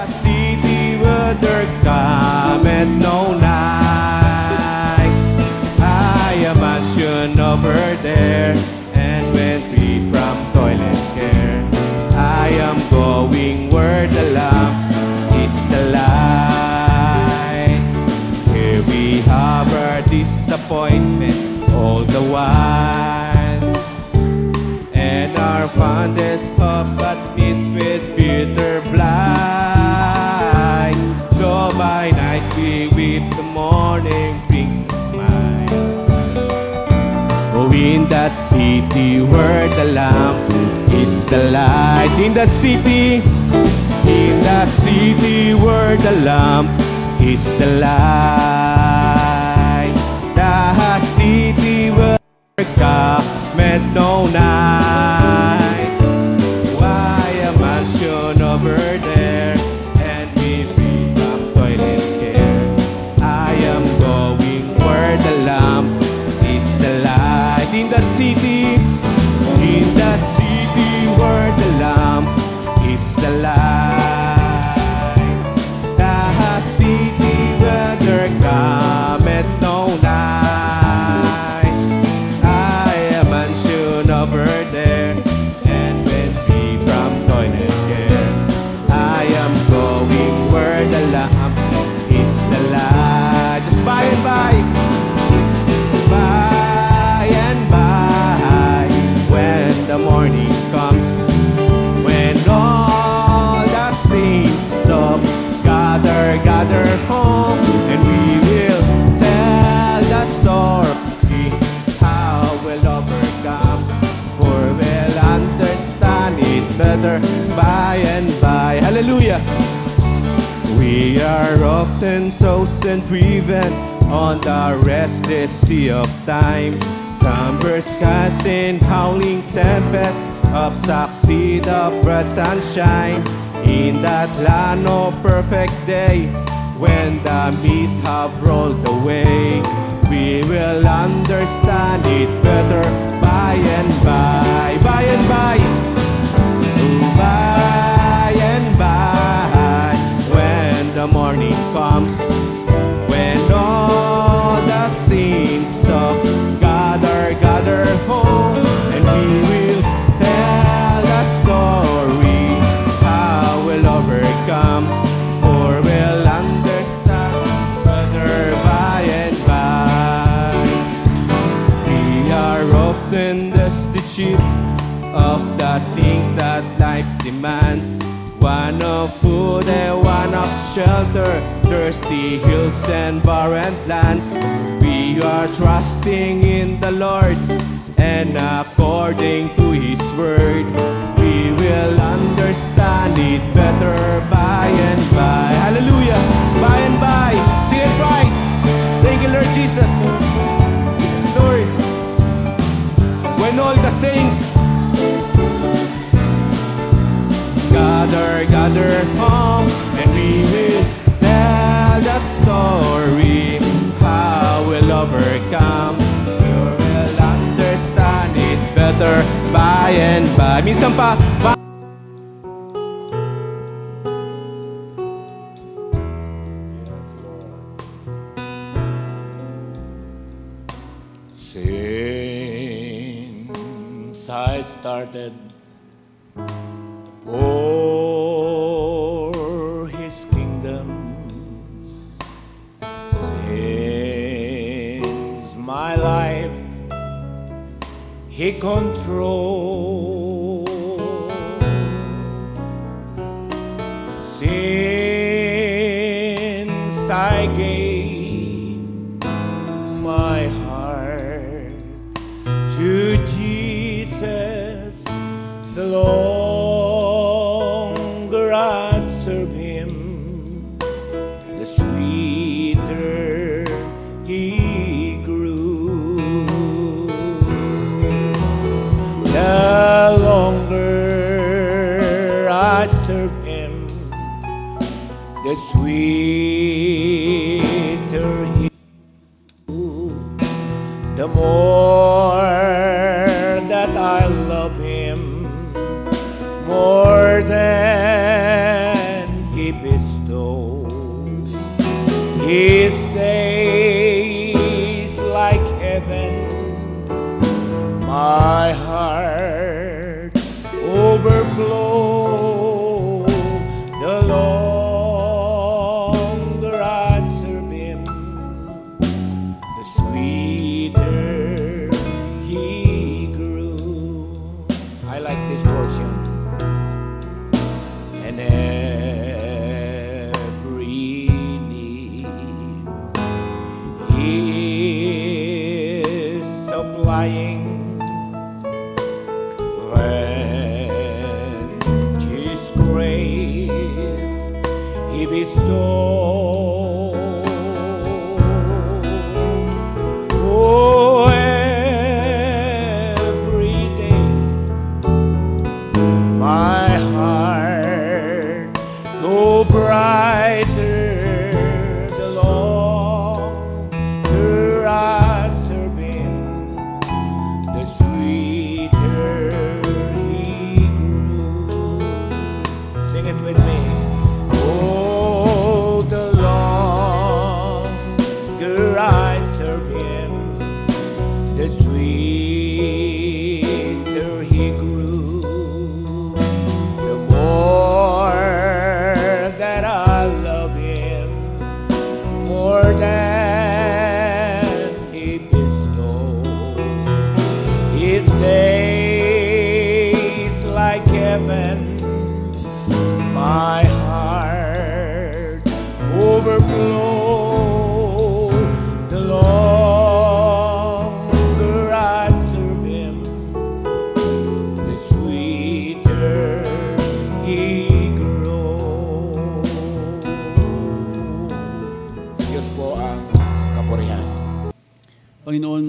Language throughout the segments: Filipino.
city where there cometh no night. I am mansion over there, and when free from toil and care, I am going where the lamp is the light. Here we have our disappointments all the while, and our fondest hope but missed with bitter blight. So by night we weep, the morning brings a smile. Oh, in that city where the lamp is the light. In that city where the lamp is the light. The city where cometh no night. Why a mansion over there, and we free from toil and care. I am going where the lamp is the light. In that city where the lamp is the light. The city where there cometh no night. I am mansion over there, and when free from toil and care, I am going where the lamp is the light. Just by and by, when the morning comes, when all the saints of gather home, and we will tell the story how we'll overcome, for we'll understand it better by and by. Hallelujah. We are often tossed and driven on the restless sea of time. Somber skies and howling tempests of succeed of bright sunshine. In that land of perfect day, when the mists have rolled away, we will understand it better by and by. By and by, by and by, when the morning comes, when all the saints of gather home, and we will tell the story how we'll overcome, for we'll understand better by and by. We are often destitute of the things that life demands, one of food and one of shelter, thirsty hills and barren lands. We are trusting in the Lord, and according to His word, we will understand it better by and by. Hallelujah. By and by. Sing it right. Thank you, Lord Jesus. Lord, when all the saints gather home, and we will tell the story how we'll overcome. We will understand it better by and by. Minsan pa, since I started for His kingdom, since my life He controls, since I gave my heart to Jesus, the longer I serve Him, the sweeter He grew. The longer I serve Him, the sweeter He grew. The more that I love Him, more than He bestows. His days like heaven, my heart overflow. The longer I serve Him, the sweeter He grew. I like this portion. And every need He is supplying. When His grace He bestows. Oh, every day my heart go brighter the longer I serve Him, the sweeter He grew. Sing it with me. Oh, the longer I serve Him, the sweeter He grew. The more that I love Him, more than He bestows. His days like heaven, my heart overflow. The longer I serve Him, the sweeter He grows. Sa Diyos po ang kapurihan. Panginoon,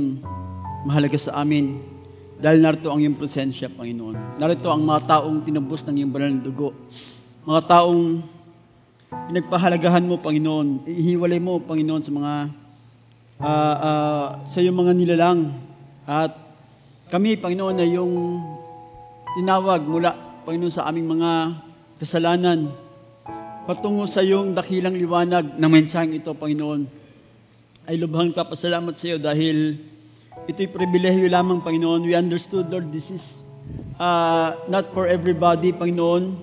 mahalaga sa amin dahil narito ang iyong presensya, Panginoon. Narito ang mga taong tinubos ng iyong banal na dugo. Mga taong pinagpahalagahan mo, Panginoon. Ihiwalay mo, Panginoon, sa mga sa iyong mga nilalang. At kami, Panginoon, ay yung tinawag mula, Panginoon, sa aming mga kasalanan patungo sa iyong dakilang liwanag ng mensaheng ito, Panginoon. Ay lubhang papasalamat sa iyo dahil ito'y pribilehyo lamang, Panginoon. We understood, Lord, this is not for everybody, Panginoon.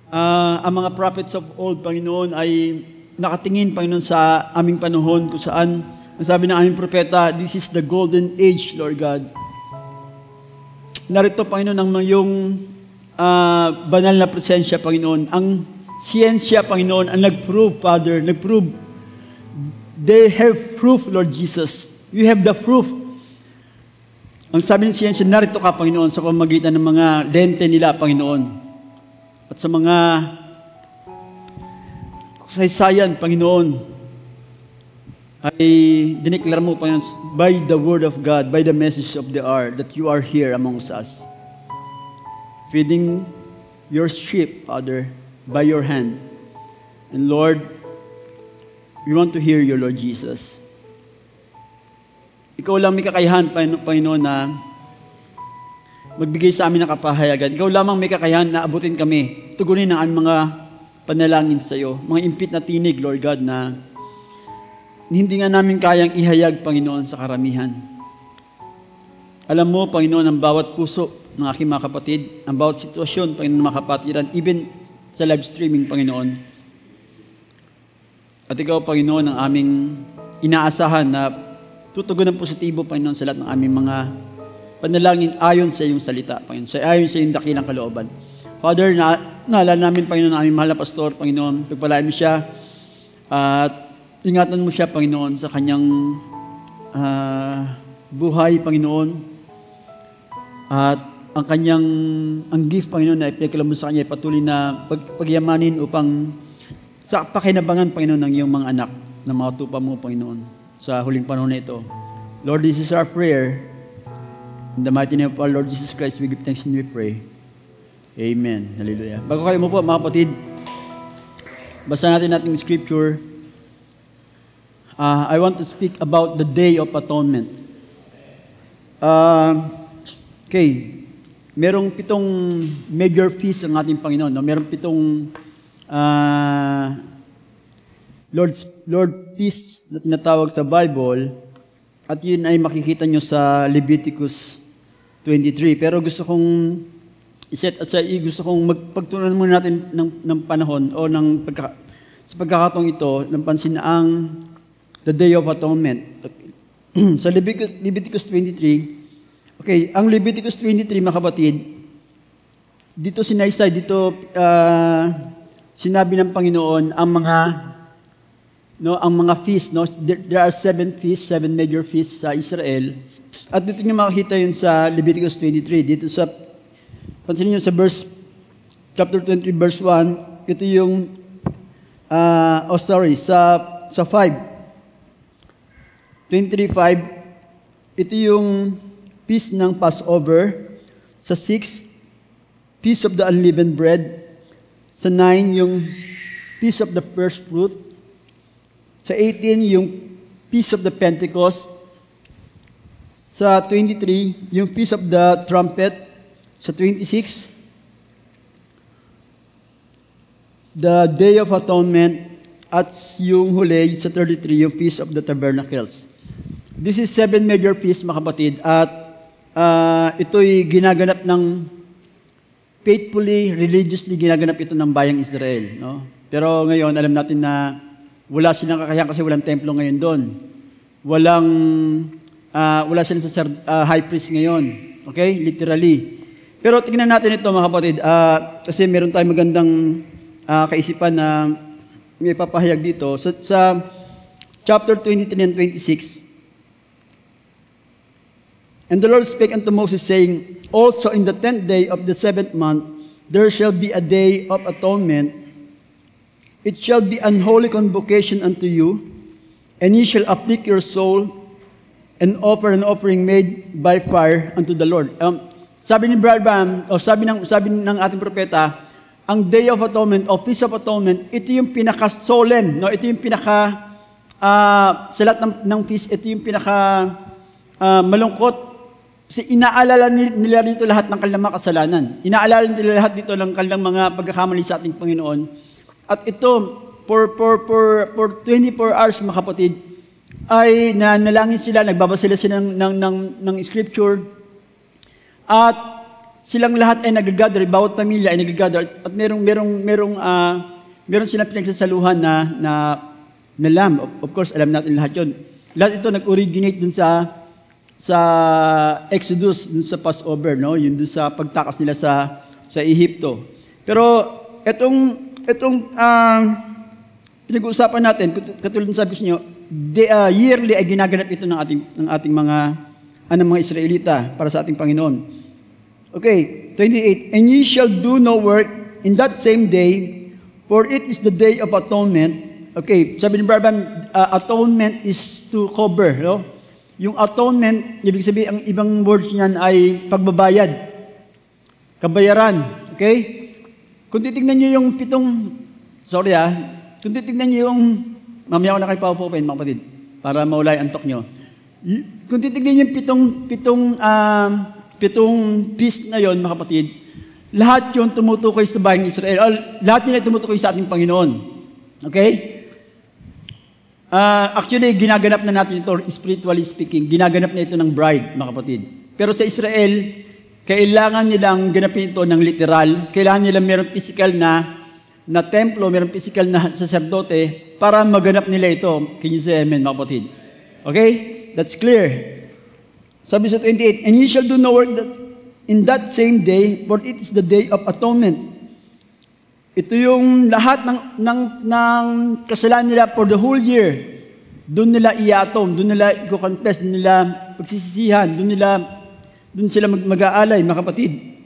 Ang mga prophets of old, Panginoon, ay nakatingin, Panginoon, sa aming panahon kung saan, ang sabi ng aming propeta, this is the golden age, Lord God. Narito, Panginoon, ang iyong banal na presensya, Panginoon. Ang siyensya, Panginoon, ang nag-prove, Father, nag-prove. They have proof, Lord Jesus. You have the proof. Ang sabi ng siyensya, narito ka, Panginoon, sa pamamagitan ng mga lente nila, Panginoon. At sa mga kasaysayan, Panginoon, ay dineklara mo, Panginoon, by the word of God, by the message of the hour, that you are here amongst us. Feeding your sheep, Father, by your hand. And Lord, we want to hear you, Lord Jesus. Ikaw lang may kakayahan, Panginoon, na magbigay sa amin ng kapahayagan. Ikaw lamang may kakayahan na abutin kami. Tugunin ang aming mga panalangin sa iyo. Mga impit na tinig, Lord God, na hindi nga namin kayang ihayag, Panginoon, sa karamihan. Alam mo, Panginoon, ang bawat puso ng aking mga kapatid, ang bawat sitwasyon, Panginoon, mga kapatiran, even sa live streaming, Panginoon. At ikaw, Panginoon, ang aming inaasahan na tutugon ng positibo, Panginoon, sa lahat ng aming mga panalangin ayon sa iyong salita, Panginoon. Ayon sa iyong dakilang kalooban. Father, naalala namin, Panginoon, ang aming mahal na pastor, Panginoon. Pagpalain mo siya at ingatan mo siya, Panginoon, sa kanyang buhay, Panginoon. At ang gift, Panginoon, na ipinagkala mo sa kanya ay patuloy na pagyamanin upang sa pakinabangan, Panginoon, ng iyong mga anak na mga tupa mo, Panginoon, sa huling panahon na ito. Lord, this is our prayer. In the mighty name of our Lord Jesus Christ, we give thanks and we pray. Amen. Hallelujah. Bago kayo mo po, mga kapatid, basa natin ating scripture. I want to speak about the Day of Atonement. Okay. Merong 7 major feasts ang ating Panginoon. No? Merong 7 Lord Peace na tinatawag sa Bible, at yun ay makikita nyo sa Leviticus 23. Pero gusto kong gusto kong magpagtunan muna natin ng panahon o sa pagkakataong ito, ng pansin na ang the Day of Atonement. Sa Leviticus 23, okay, ang Leviticus 23, mga kapatid, dito sinaysay, sinabi ng Panginoon ang mga feast, no? There are 7 feasts, 7 major feasts sa Israel. At dito niyo makikita yun sa Leviticus 23. Dito sa pansinin niyo sa chapter 23 verse 1, ito yung sa 23:5, ito yung feast ng Passover. Sa 6, Feast of the Unleavened Bread. Sa 9, yung Feast of the First Fruit. Sa 18, yung Feast of the Pentecost. Sa 23, yung Feast of the Trumpet. Sa 26, the Day of Atonement. At yung huli, sa 33, yung Feast of the Tabernacles. This is 7 major feasts, mga kapatid. At ito'y ginaganap ng faithfully, religiously ginaganap ito ng bayang Israel. No? Pero ngayon, alam natin na wala silang kakayahan kasi walang templo ngayon doon. Wala silang high priest ngayon. Okay? Literally. Pero tingnan natin ito, mga kapatid, kasi meron tayong magandang kaisipan na may papahayag dito. Sa chapter 23 and 26, and the Lord spake unto Moses, saying, also in the 10th day of the 7th month, there shall be a day of atonement. It shall be an holy convocation unto you, and ye shall afflict your soul, and offer an offering made by fire unto the Lord. Sabi ni Branham, o sabi ng ating propeta, ang Day of Atonement, o Feast of Atonement, ito yung pinaka-solemn, no? Ito yung sa lahat ng feast, ito yung malungkot. Kasi inaalala nila dito lahat ng kanilang mga kasalanan. Inaalala nila lahat dito ng kanilang mga pagkakamali sa ating Panginoon. At ito, for 24 hours, mga kapatid, ay nanalangin sila, nagbabasa sila ng scripture. At silang lahat ay nag-gather, bawat pamilya ay nag-gather. At meron silang pinagsasaluhan na lamb. Of course, alam natin lahat yun. Lahat ito nag-originate dun sa Exodus, dun sa Passover, no? Yun dun sa pagtakas nila sa Ehipto. Pero itong pinag-uusapan natin, katulad ng sabi ko sa inyo, yearly ay ginaganap ito ng ating mga Israelita para sa ating Panginoon. Okay, 28. And ye shall do no work in that same day, for it is the day of atonement. Okay, sabi ni Branham, atonement is to cover, no? Yung atonement, ibig sabihin, ang ibang word niyan ay pagbabayad. Kabayaran. Okay? Kung titignan nyo yung kung titignan nyo yung, mamaya ko na kayo paupuin, mga kapatid, para maulay antok nyo. Kung titignan nyo yung pitong feast na yon, mga kapatid, lahat yun tumutukoy sa bayang Israel. Lahat nila tumutukoy sa ating Panginoon. Okay? Actually, ginaganap na natin ito, spiritually speaking, ginaganap na ito ng bride, mga kapatid. Pero sa Israel, kailangan nilang ganapin ito ng literal. Kailangan nilang mayroong physical na templo, mayroong physical na sacerdote para maganap nila ito. Can you say amen, mga kapatid? Okay? That's clear. Sabi sa 28, and ye shall do no work in that same day, for it is the day of atonement. Ito yung lahat ng kasalanan nila for the whole year. Doon nila i-atom, doon nila i-confess, doon nila pagsisisihan, doon sila mag-aalay, mga kapatid.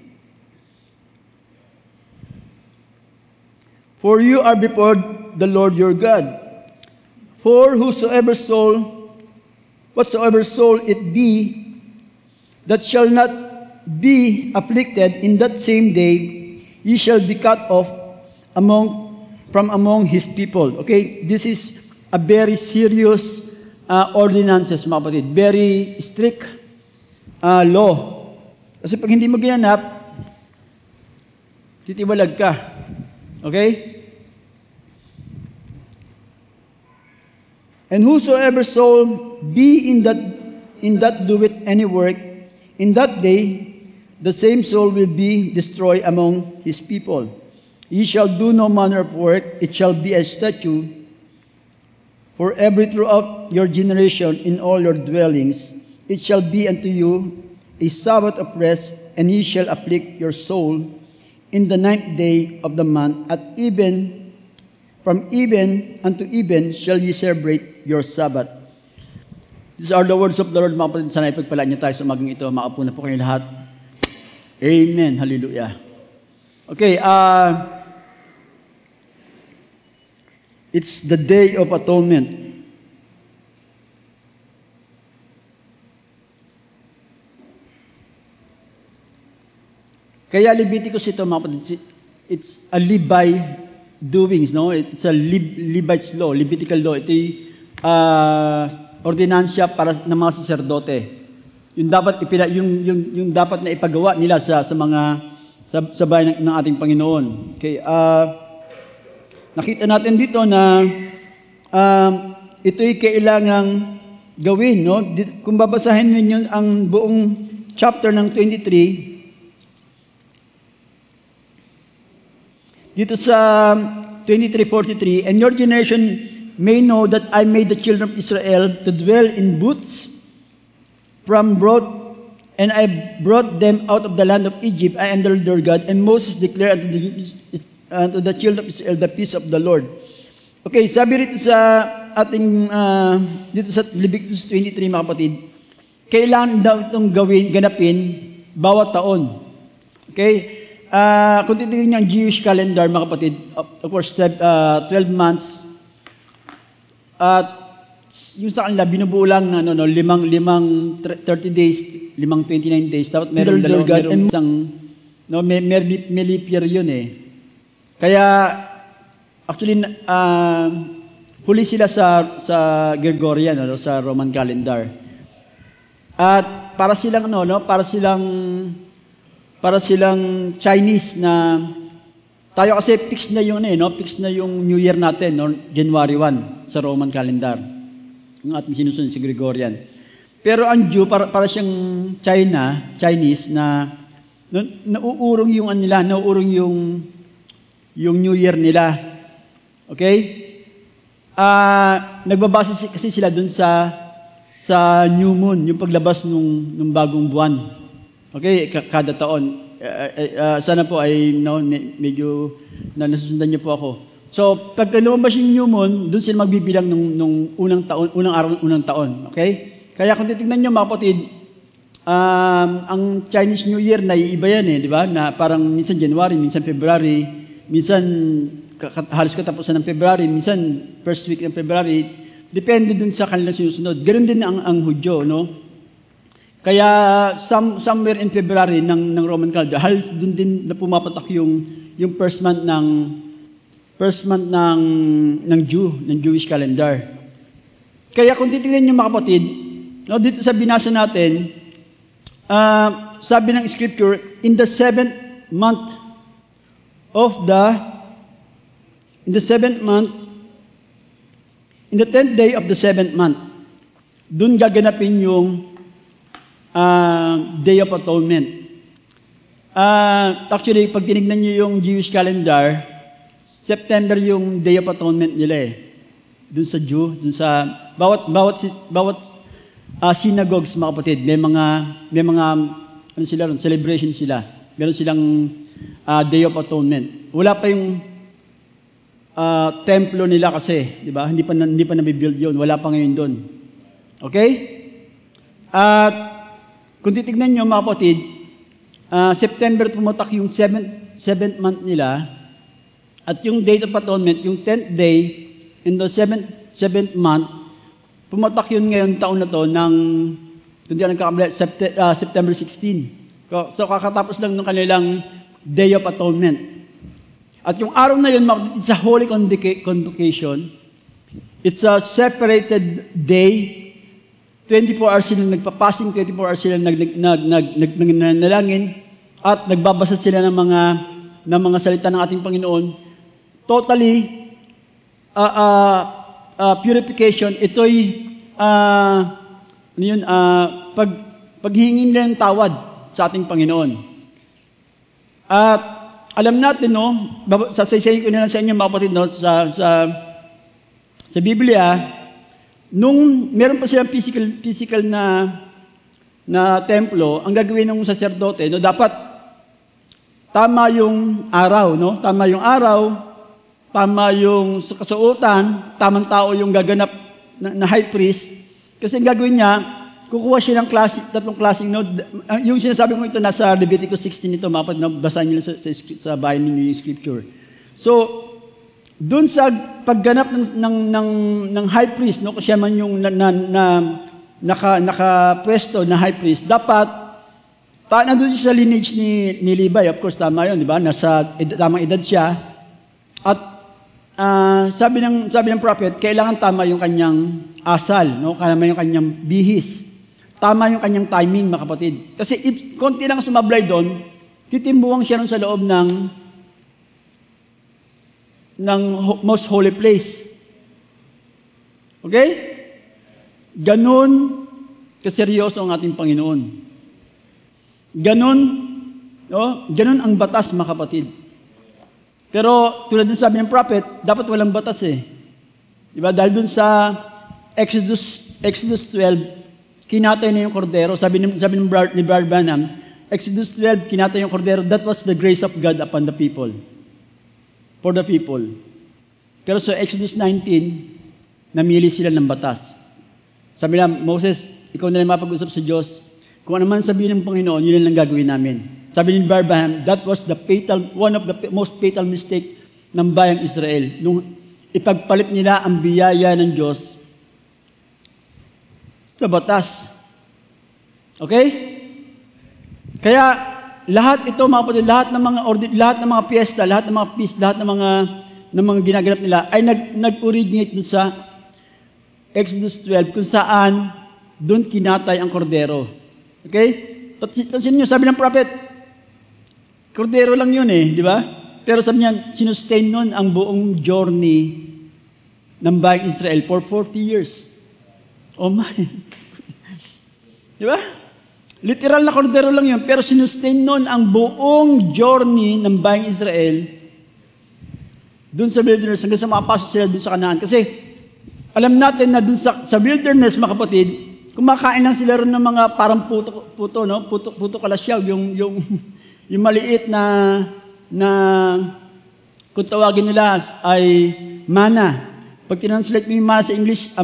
For you are before the Lord your God. For whatsoever soul it be, that shall not be afflicted in that same day, ye shall be cut off from among his people. Okay? This is a very serious ordinances, mga kapatid. Very strict law. Kasi pag hindi mo ginanap, titiwalag ka. Okay? And whosoever soul be in that doeth any work, in that day the same soul will be destroyed among his people. Ye shall do no manner of work, it shall be a statute forever throughout your generation in all your dwellings. It shall be unto you a Sabbath of rest, and ye shall afflict your soul in the 9th day of the month, at even, from even unto even shall ye celebrate your Sabbath. These are the words of the Lord, mga kapatid. Sana ipagpalaan niya tayo sa umagang ito. Makaupo na po kayo lahat. Amen. Hallelujah. Okay, it's the Day of Atonement. Kaya Leviticus ito, mga kapatid, it's a Levi doings, no? It's a Levite's law, Levitical law. Ito ordinansya para ng mga saserdote. Yung dapat yung dapat na ipagawa nila sa mga sa bayan ng ating Panginoon. Okay, nakita natin dito na ito'y kailangang gawin, no? Kung babasahin niyo ang buong chapter ng 23, dito sa 23:43, and your generation may know that I made the children of Israel to dwell in booths and I brought them out of the land of Egypt. I am the Lord their God. And Moses declared unto the children of Israel the peace of the Lord. Okay, sabi rito sa ating dito sa Leviticus 23, mga kapatid, kailangan daw itong ganapin bawat taon. Okay? Kung titignan niyo ang Jewish calendar, mga kapatid, of course, 12 months, at yung sa kanila, binubuo lang na 5 30 days, 29 days, dapat meron isang, may leap year yun eh. Kaya, actually, huli sila sa Gregorian, sa Roman calendar. At para silang Chinese na tayo kasi fix na yung New Year natin, January 1 sa Roman calendar. Yung ating sinusunod si Gregorian. Pero ang Jew para siyang Chinese na nauurong yung New Year nila. Okay? Nagbabase kasi sila dun sa new moon, yung paglabas nung bagong buwan. Okay, kada taon. Sana po ay medyo nasusundan niyo po ako. So, pag lumabas yung new moon, doon sila magbibilang nung unang taon. Okay? Kaya kung titignan niyo, mga kapatid, ang Chinese New Year na iiba yan di ba? Na parang minsan January, minsan February, minsan halos katapusan ng February, minsan first week ng February. Depende dun sa kanilang sinusunod. Ganun din ang Hudyo, no? Kaya somewhere in February ng Roman calendar, halos doon din na pumapatak yung first month ng Jewish calendar. Kaya kung titingnan niyo, mga kapatid, dito sa binasa natin, sabi ng scripture, in the 10th day of the 7th month, doon gaganapin yung Day of Atonement. Actually, pag tinignan niyo yung Jewish calendar, September yung Day of Atonement nila Doon sa Jew, doon sa bawat synagogues, mga kapatid, may mga ano sila ron, celebration sila. Meron silang Day of Atonement. Wala pa yung templo nila kasi, di ba? Hindi pa nabibuild yun. Wala pa ngayon doon. Okay? At kung titignan nyo, mga kapatid, September pumatak yung 7th month nila, at yung Day of Atonement, yung 10th day in the 7th month, pumatak yun ngayon taon na to ng, kung di ako nagkakamali, September 16. So kakatapos lang ng kanilang Day of Atonement. At yung araw na yun, it's a holy convocation. It's a separated day. 24 hours silang nagpapasing, 24 hours silang nagnanalangin, at nagbabasa sila ng mga salita ng ating Panginoon. Totally purification, ito'y paghingin lang ng tawad sa ating Panginoon. At alam natin, no, sasaysayin ko na lang sa inyo mga kapatid, no, sa Biblia, nung meron pa silang physical na templo, ang gagawin ng saserdote, no, dapat tama yung araw, no? Tama yung araw, tama yung kasuotan, tamang tao yung gaganap na high priest. Kasi ang gagawin niya, kukuha siya ng tatlong klaseng, no? Yung sinasabi ko ito nasa Leviticus 16 ito, mapat na basahin niyo sa bahay ninyo yung scripture. So, doon sa pagganap ng high priest, no? Kasi siya man yung nakapwesto na high priest, dapat nandun siya sa lineage ni Levi. Of course, tama yun, di ba? Nasa tamang edad siya. At sabi ng prophet, kailangan tama yung kanyang asal, no? Tama yung kanyang bihis. Tama yung kanyang timing, mga kapatid. Kasi if konti lang sumablay doon, titimbuwang siya sa loob ng most holy place. Okay? Ganun kaseryoso ang ating Panginoon. Ganun ang batas, mga kapatid. Pero tulad din sabi ng prophet, dapat walang batas eh. Diba? Dahil dun sa Exodus 12, kinatay na yung kordero. Sabi ni Brother Branham, Exodus 12, kinatay yung kordero. That was the grace of God upon the people. For the people. Pero sa Exodus 19, namili sila ng batas. Sabi nila, Moses, ikaw na lang mapag-usap sa Diyos. Kung ano man sabihin ng Panginoon, yun lang gagawin namin. Sabi ni Brother, that was one of the most fatal mistake ng bayang Israel. Nung ipagpalit nila ang biyaya ng Diyos sa batas. Okay? Kaya lahat ito, mga kapatid, lahat ng mga piyesta, lahat ng mga feast, lahat ng mga ginaganap nila ay nag-originate dun sa Exodus 12 kung saan doon kinatay ang kordero. Okay? Pansin nyo, sabi ng prophet, kordero lang yun eh, di ba? Pero sabi niya, sinustain nun ang buong journey ng bayang Israel for 40 years. Oh my. Di ba? Literal na kordero lang yun, pero sinustain nun ang buong journey ng bayang Israel dun sa wilderness hanggang sa makapasok sila dun sa Kanaan. Kasi alam natin na dun sa wilderness, mga kapatid, kumakain lang sila ron ng mga parang puto, no? Puto kalasyaw, yung maliit na kung tawagin nila ay mana. Pag tinanslate mo yung mana sa English,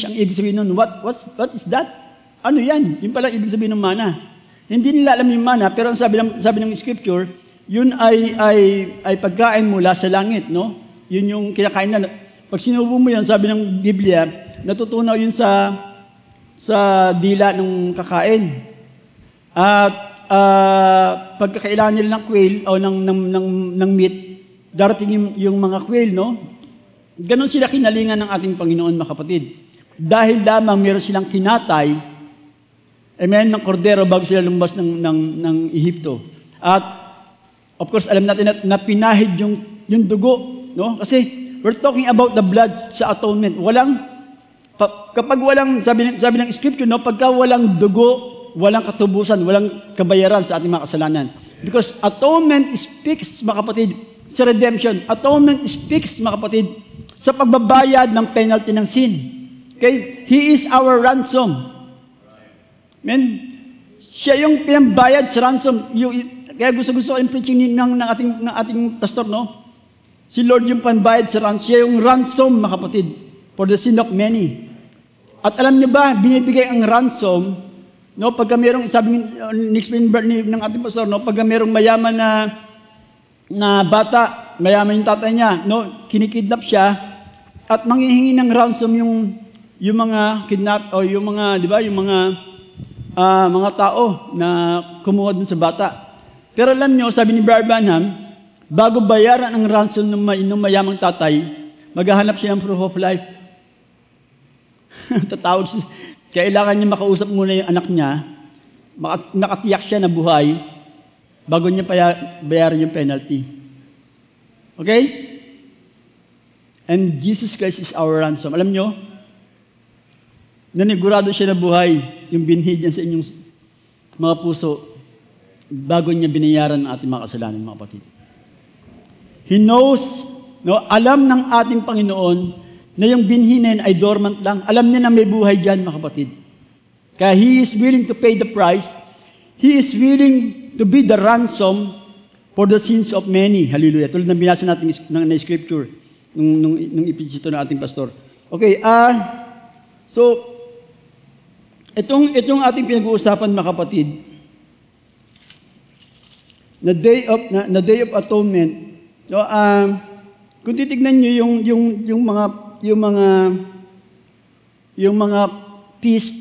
ang ibig sabihin nun, what is that? Ano yan? Yun pala ibig sabihin ng mana. Hindi nila alam yung mana, pero ang sabi ng scripture, yun ay pagkain mula sa langit, no? Yun yung kinakain na. Pag sinubo mo yan, sabi ng Biblia, natutunaw yun sa dila ng kakain. At pagkakailangan nila ng quail o ng meat, darating yung mga quail, no? Ganon sila kinalingan ng ating Panginoon, mga kapatid. Dahil lamang meron silang kinatay, ng kordero bago sila lumabas ng Ehipto. At of course, alam natin na pinahid yung dugo, no? Kasi we're talking about the blood sa atonement. Kapag walang, sabi ng scripture, no, pagka walang dugo, walang katubusan, walang kabayaran sa ating mga kasalanan. Because atonement speaks, mga kapatid, sa redemption. Atonement speaks, mga kapatid, sa pagbabayad ng penalty ng sin. Okay? He is our ransom. Amen? Siya yung pinambayad sa ransom. Kaya gusto ko yung preaching ng ating pastor, no? Si Lord yung panbayad sa ransom. Siya yung ransom, mga kapatid, for the sin of many. At alam niyo ba, binibigay ang ransom, no, pagka merong, sabi ng ating pastor, no, pagka merong mayaman na bata, mayaman yung tatay niya, no, kinikidnap siya, at manghihingi ng ransom yung mga kidnap, o yung mga, di ba, yung mga tao na kumuha dun sa bata. Pero alam niyo, sabi ni Brother Branham, bago bayaran ang ransom ng mayamang tatay, maghahanap siya ng proof of life. Tatawag siya. Kailangan niya makausap muna yung anak niya, makatiyak siya na buhay, bago niya bayaran yung penalty. Okay? And Jesus Christ is our ransom. Alam nyo, nanigurado siya na buhay yung binhi dyan sa inyong mga puso bago niya binayaran ang ating mga kasalanan, mga kapatid. He knows, alam ng ating Panginoon na yung binhi na yun ay dormant lang. Alam niya na may buhay dyan, mga kapatid. Kaya He is willing to pay the price. He is willing to be the ransom for the sins of many. Hallelujah. Tulad ng binasa natin na scripture nung ipinsito ng ating pastor. Okay, so, itong ating pinag-uusapan, mga kapatid, na Day of Atonement, kung titignan niyo yung mga feast,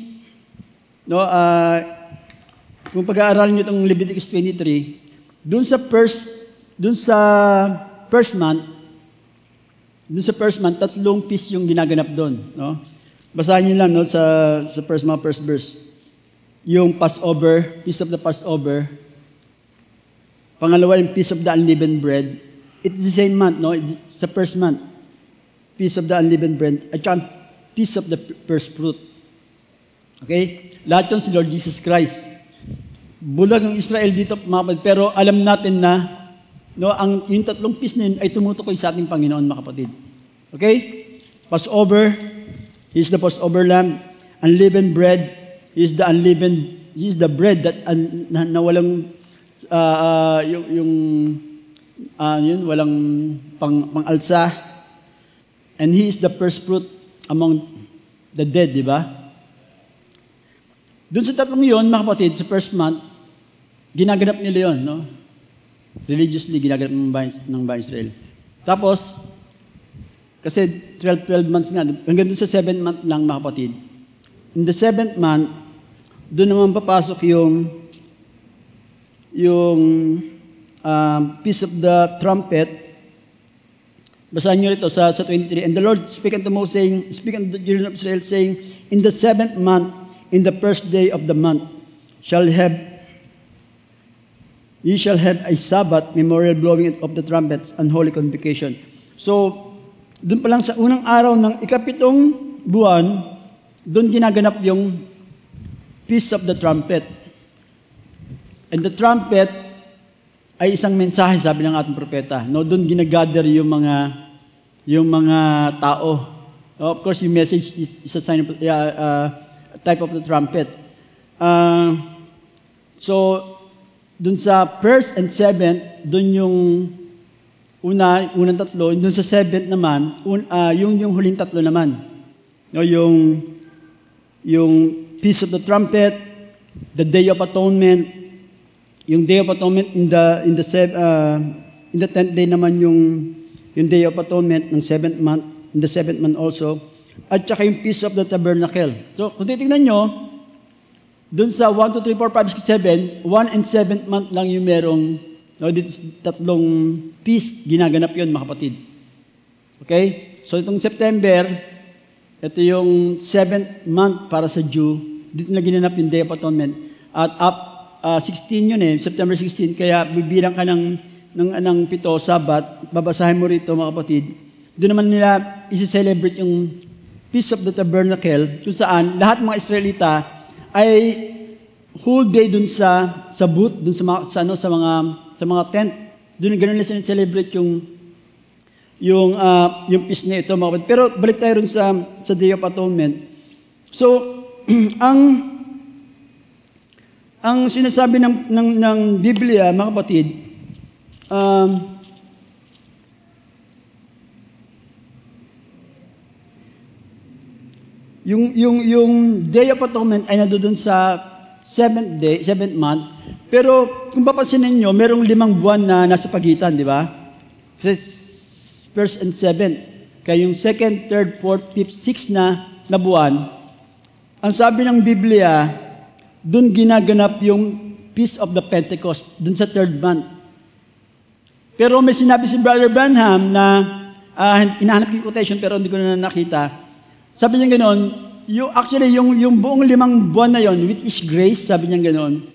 kung pag-aaralan niyo itong Leviticus 23, doon sa first month, tatlong feast yung ginaganap doon, no? Basahin niyo lang, no, sa first verse. Yung Passover, Feast of the Passover. Pangalawa, yung Feast of the Unleavened Bread. It's the same month, no? Sa first month, Feast of the Unleavened Bread. At saka Feast of the First Fruit. Okay? Lahat yun si Lord Jesus Christ. Bulag ang Israel dito, mga kapatid, pero alam natin na yung tatlong feast na yun ay tumutukoy sa ating Panginoon, mga kapatid. Okay? Passover, He is the Passover Lamb. Unleavened bread, He is the bread that na walang walang pang-alsa. And He is the first fruit among the dead, di ba? Doon sa tatlong yun, mga kapatid, sa first month, ginaganap nila yun, no? Religiously, ginaganap ng bayan Israel. Tapos, kasi 12 months nga, hanggang doon sa 7th month lang, mga kapatid. In the 7th month, doon naman papasok yung Feast of the Trumpet. Basahin nyo rito sa 23. And the Lord spake unto Moses, speak unto the children of Israel, saying, in the 7th month, in the first day of the month, ye shall have a Sabbath, memorial blowing of the trumpets, and holy convocation. So, doon pa lang sa unang araw ng ikapitong buwan, doon ginaganap yung Feast of the Trumpet. And the trumpet ay isang mensahe, sabi ng ating propeta. No, doon ginagather yung mga tao. Of course, yung message is a sign of type of the trumpet. So, dun sa first and seventh, dun yung unang tatlo, dun sa seventh naman, yung huling tatlo naman. No, yung Feast of the Trumpet, the Day of Atonement, yung Day of Atonement in the 10th day naman yung Day of Atonement ng 7th month, in the 7th month also, at saka yung Feast of the Tabernacle. So, kung titignan nyo, doon sa 1, 2, 3, 4, 5, 6, 7, 1 and 7th month lang yung merong, dito tatlong feast, ginaganap yun, mga kapatid. Okay? So, itong September, ito yung 7th month para sa Jew, dito na ginanap yung Day of Atonement. At 16 yun September 16, kaya bibilang ka ng 7 Sabat, babasahin mo rito, mga kapatid. Doon naman nila isi-celebrate yung Feast of the Tabernacle, kung saan lahat mga Israelita ay whole day dun sa booth, dun sa mga tent. Doon ganun nila celebrate yung feast na ito, mga kapatid. Pero balik tayo rin sa Day of Atonement. So, ang sinasabi ng Biblia, mga kapatid, yung Day of Atonement ay nandoon sa 7th month. Pero kung papansinin niyo, merong 5 buwan na nasa pagitan, di ba? First and 7th. Kaya yung 2nd, 3rd, 4th, 5th, 6th na buwan, ang sabi ng Biblia, doon ginaganap yung Feast of the Pentecost, doon sa 3rd month. Pero may sinabi si Brother Branham na, inahanap yung quotation pero hindi ko na nakita. Sabi niya gano'n, yung buong 5 buwan na yon, which is grace, sabi niya gano'n,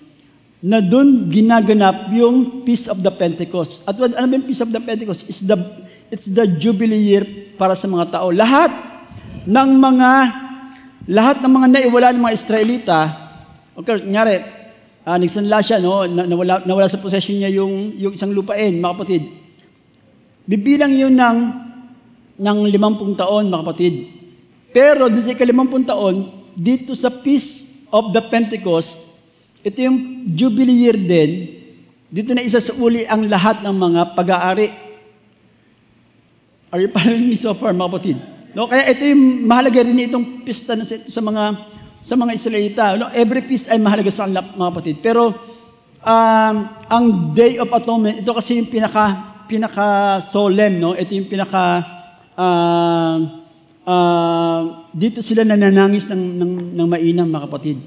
na doon ginaganap yung Feast of the Pentecost. At ano ba yung Feast of the Pentecost? it's the Jubilee year para sa mga tao. Lahat ng mga naiwala ng mga Israelita, okay, kunyari, nagsanla siya, no? Nawala sa possession niya yung isang lupain, mga kapatid. Bibilang yun ng 50 taon, mga kapatid. Pero doon sa 50 taon, dito sa Feast of the Pentecost, ito yung Jubilee year din, dito na isa sa uli ang lahat ng mga pag-aari. Are you following me so far, mga kapatid? No, kaya ito yung mahalaga rin itong pista sa mga Israelita. No, every feast ay mahalaga sa kanila, mga kapatid. Pero ang Day of Atonement, ito kasi yung pinaka solemn, no? Ito yung dito sila nananangis ng mainam, mga kapatid.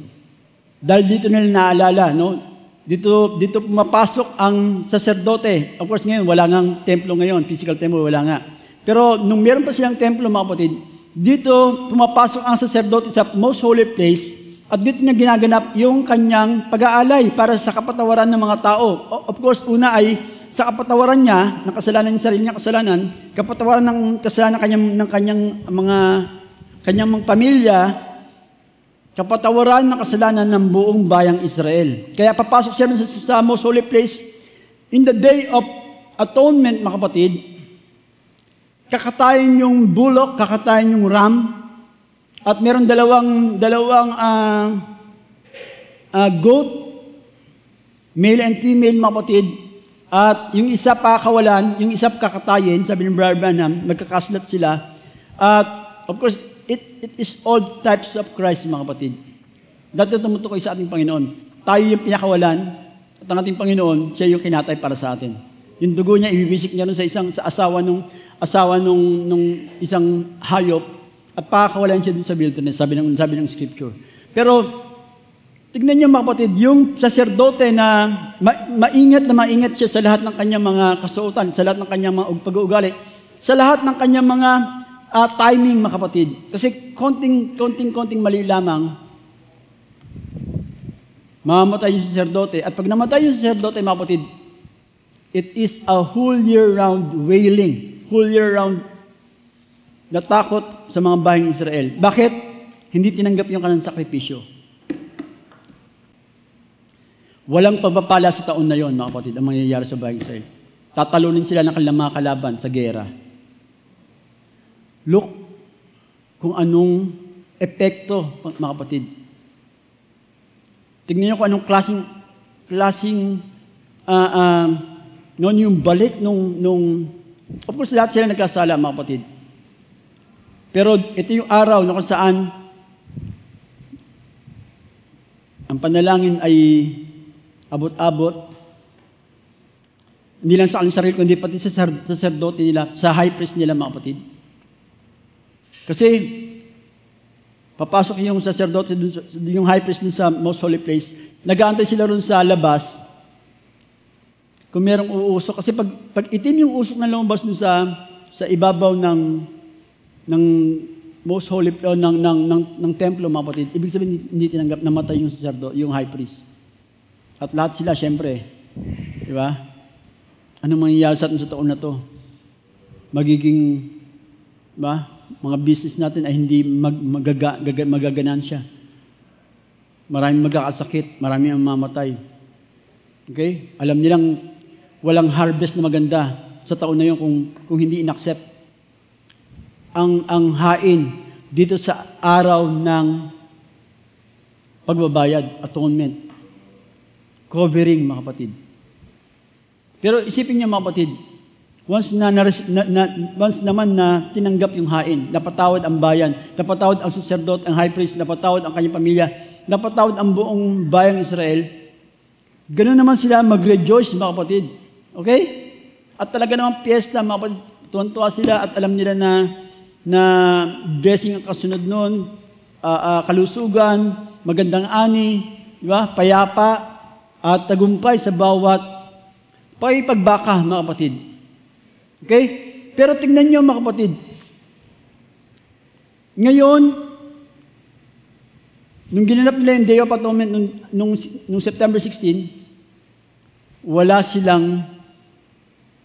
Dahil dito nila naalala, no? Dito pumapasok ang saserdote. Of course, ngayon, wala ngang templo ngayon. Physical temple, wala nga. Pero nung meron pa silang templo, mga kapatid, dito pumapasok ang saserdote sa most holy place at dito niya ginaganap yung kanyang pag-aalay para sa kapatawaran ng mga tao. Of course, una ay sa kapatawaran niya, ng kasalanan ng sarili niya, kapatawaran ng kasalanan ng kanyang mga pamilya, kapatawaran ng kasalanan ng buong bayang Israel. Kaya papasok siya sa most holy place in the Day of Atonement, mga kapatid. Kakatayin yung bullock, kakatayin yung ram, at meron dalawang goat, male and female, mga kapatid, at yung isa pakakawalan, yung isa kakatayin, sabi ng Brother Branham, magkakaslat sila, at of course, it is all types of Christ, mga kapatid. Dati tumutukoy sa ating Panginoon. Tayo yung pinakawalan, at ang ating Panginoon, siya yung kinatay para sa atin. Yung dugo niya, ibibisik niya nun sa asawa nung isang hayop, at pakakawalan siya dun sa wilderness, sabi ng Scripture. Pero, tignan niyo, mga kapatid, yung saserdote na maingat siya sa lahat ng kanyang mga kasuotan, sa lahat ng kanyang mga pag-uugali, sa lahat ng kanyang mga timing, mga kapatid. Kasi konting mali lamang, mamamatay yung saserdote. At pag namatay yung saserdote, mga kapatid, it is a whole year-round wailing. Whole year-round natakot sa mga bayang Israel. Bakit? Hindi tinanggap yung kanilang sakripisyo. Walang pagpapala sa taon na yon, mga kapatid, ang mangyayari sa bayang Israel. Tatalunin sila ng kanilang mga kalaban sa gera. Look kung anong epekto, mga kapatid. Tignan niyo kung anong klaseng noon yung balik nung of course, lahat sila nagkasala, mga kapatid. Pero ito yung araw na kung saan ang panalangin ay abot-abot. Hindi lang sa kanilang sarili, kundi pati sa sacerdote nila, sa high priest nila, mga kapatid. Kasi, papasok yung sacerdote, yung high priest dun sa most holy place, nag-aantay sila rin sa labas, kung merong uusok. Kasi pag itim yung usok na lumabas dun sa ibabaw ng most holy, ng templo, mga kapatid, ibig sabihin, hindi tinanggap, namatay yung sacerdote, yung high priest. At lahat sila, syempre, di ba? Anong mangyayari sa atin sa taon na to? Magiging, ba? Mga business natin ay hindi magaganansya. Maraming magkakasakit, maraming ang mamatay. Okay? Alam nilang walang harvest na maganda sa taon na yun kung hindi inaccept. Ang hain dito sa araw ng pagbabayad, atonement, covering, mga kapatid. Pero isipin niyo, mga kapatid, once naman na tinanggap yung hain, napatawad ang bayan, napatawad ang sacerdote, ang high priest, napatawad ang kanyang pamilya, napatawad ang buong bayang Israel, ganoon naman sila mag-rejoice, mga kapatid. Okay? At talaga naman piyesta, mga kapatid, tuwan-tuwa sila at alam nila na blessing ang kasunod nun, kalusugan, magandang ani, di ba? Payapa, at tagumpay sa bawat pakipagbaka, mga kapatid. Okay? Pero tingnan nyo, mga kapatid. Ngayon, nung ginanap nila yung Day of Atonement nung September 16, wala silang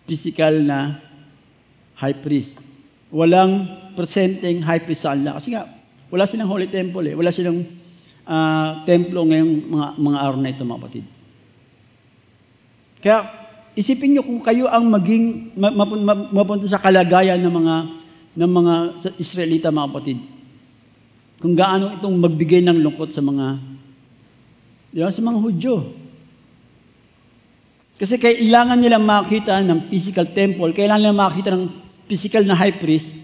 physical na high priest. Walang presenteng high priest sa kanila. Kasi nga, wala silang holy temple Wala silang templo ngayong mga araw na ito, mga kapatid. Kaya, isipin nyo kung kayo ang mapunta sa kalagayan ng mga Israelita, mga kapatid. Kung gaano itong magbigay ng lungkot sa mga Hudyo. Kasi kailangan nilang makita ng physical temple, kailangan nilang makita ng physical na high priest,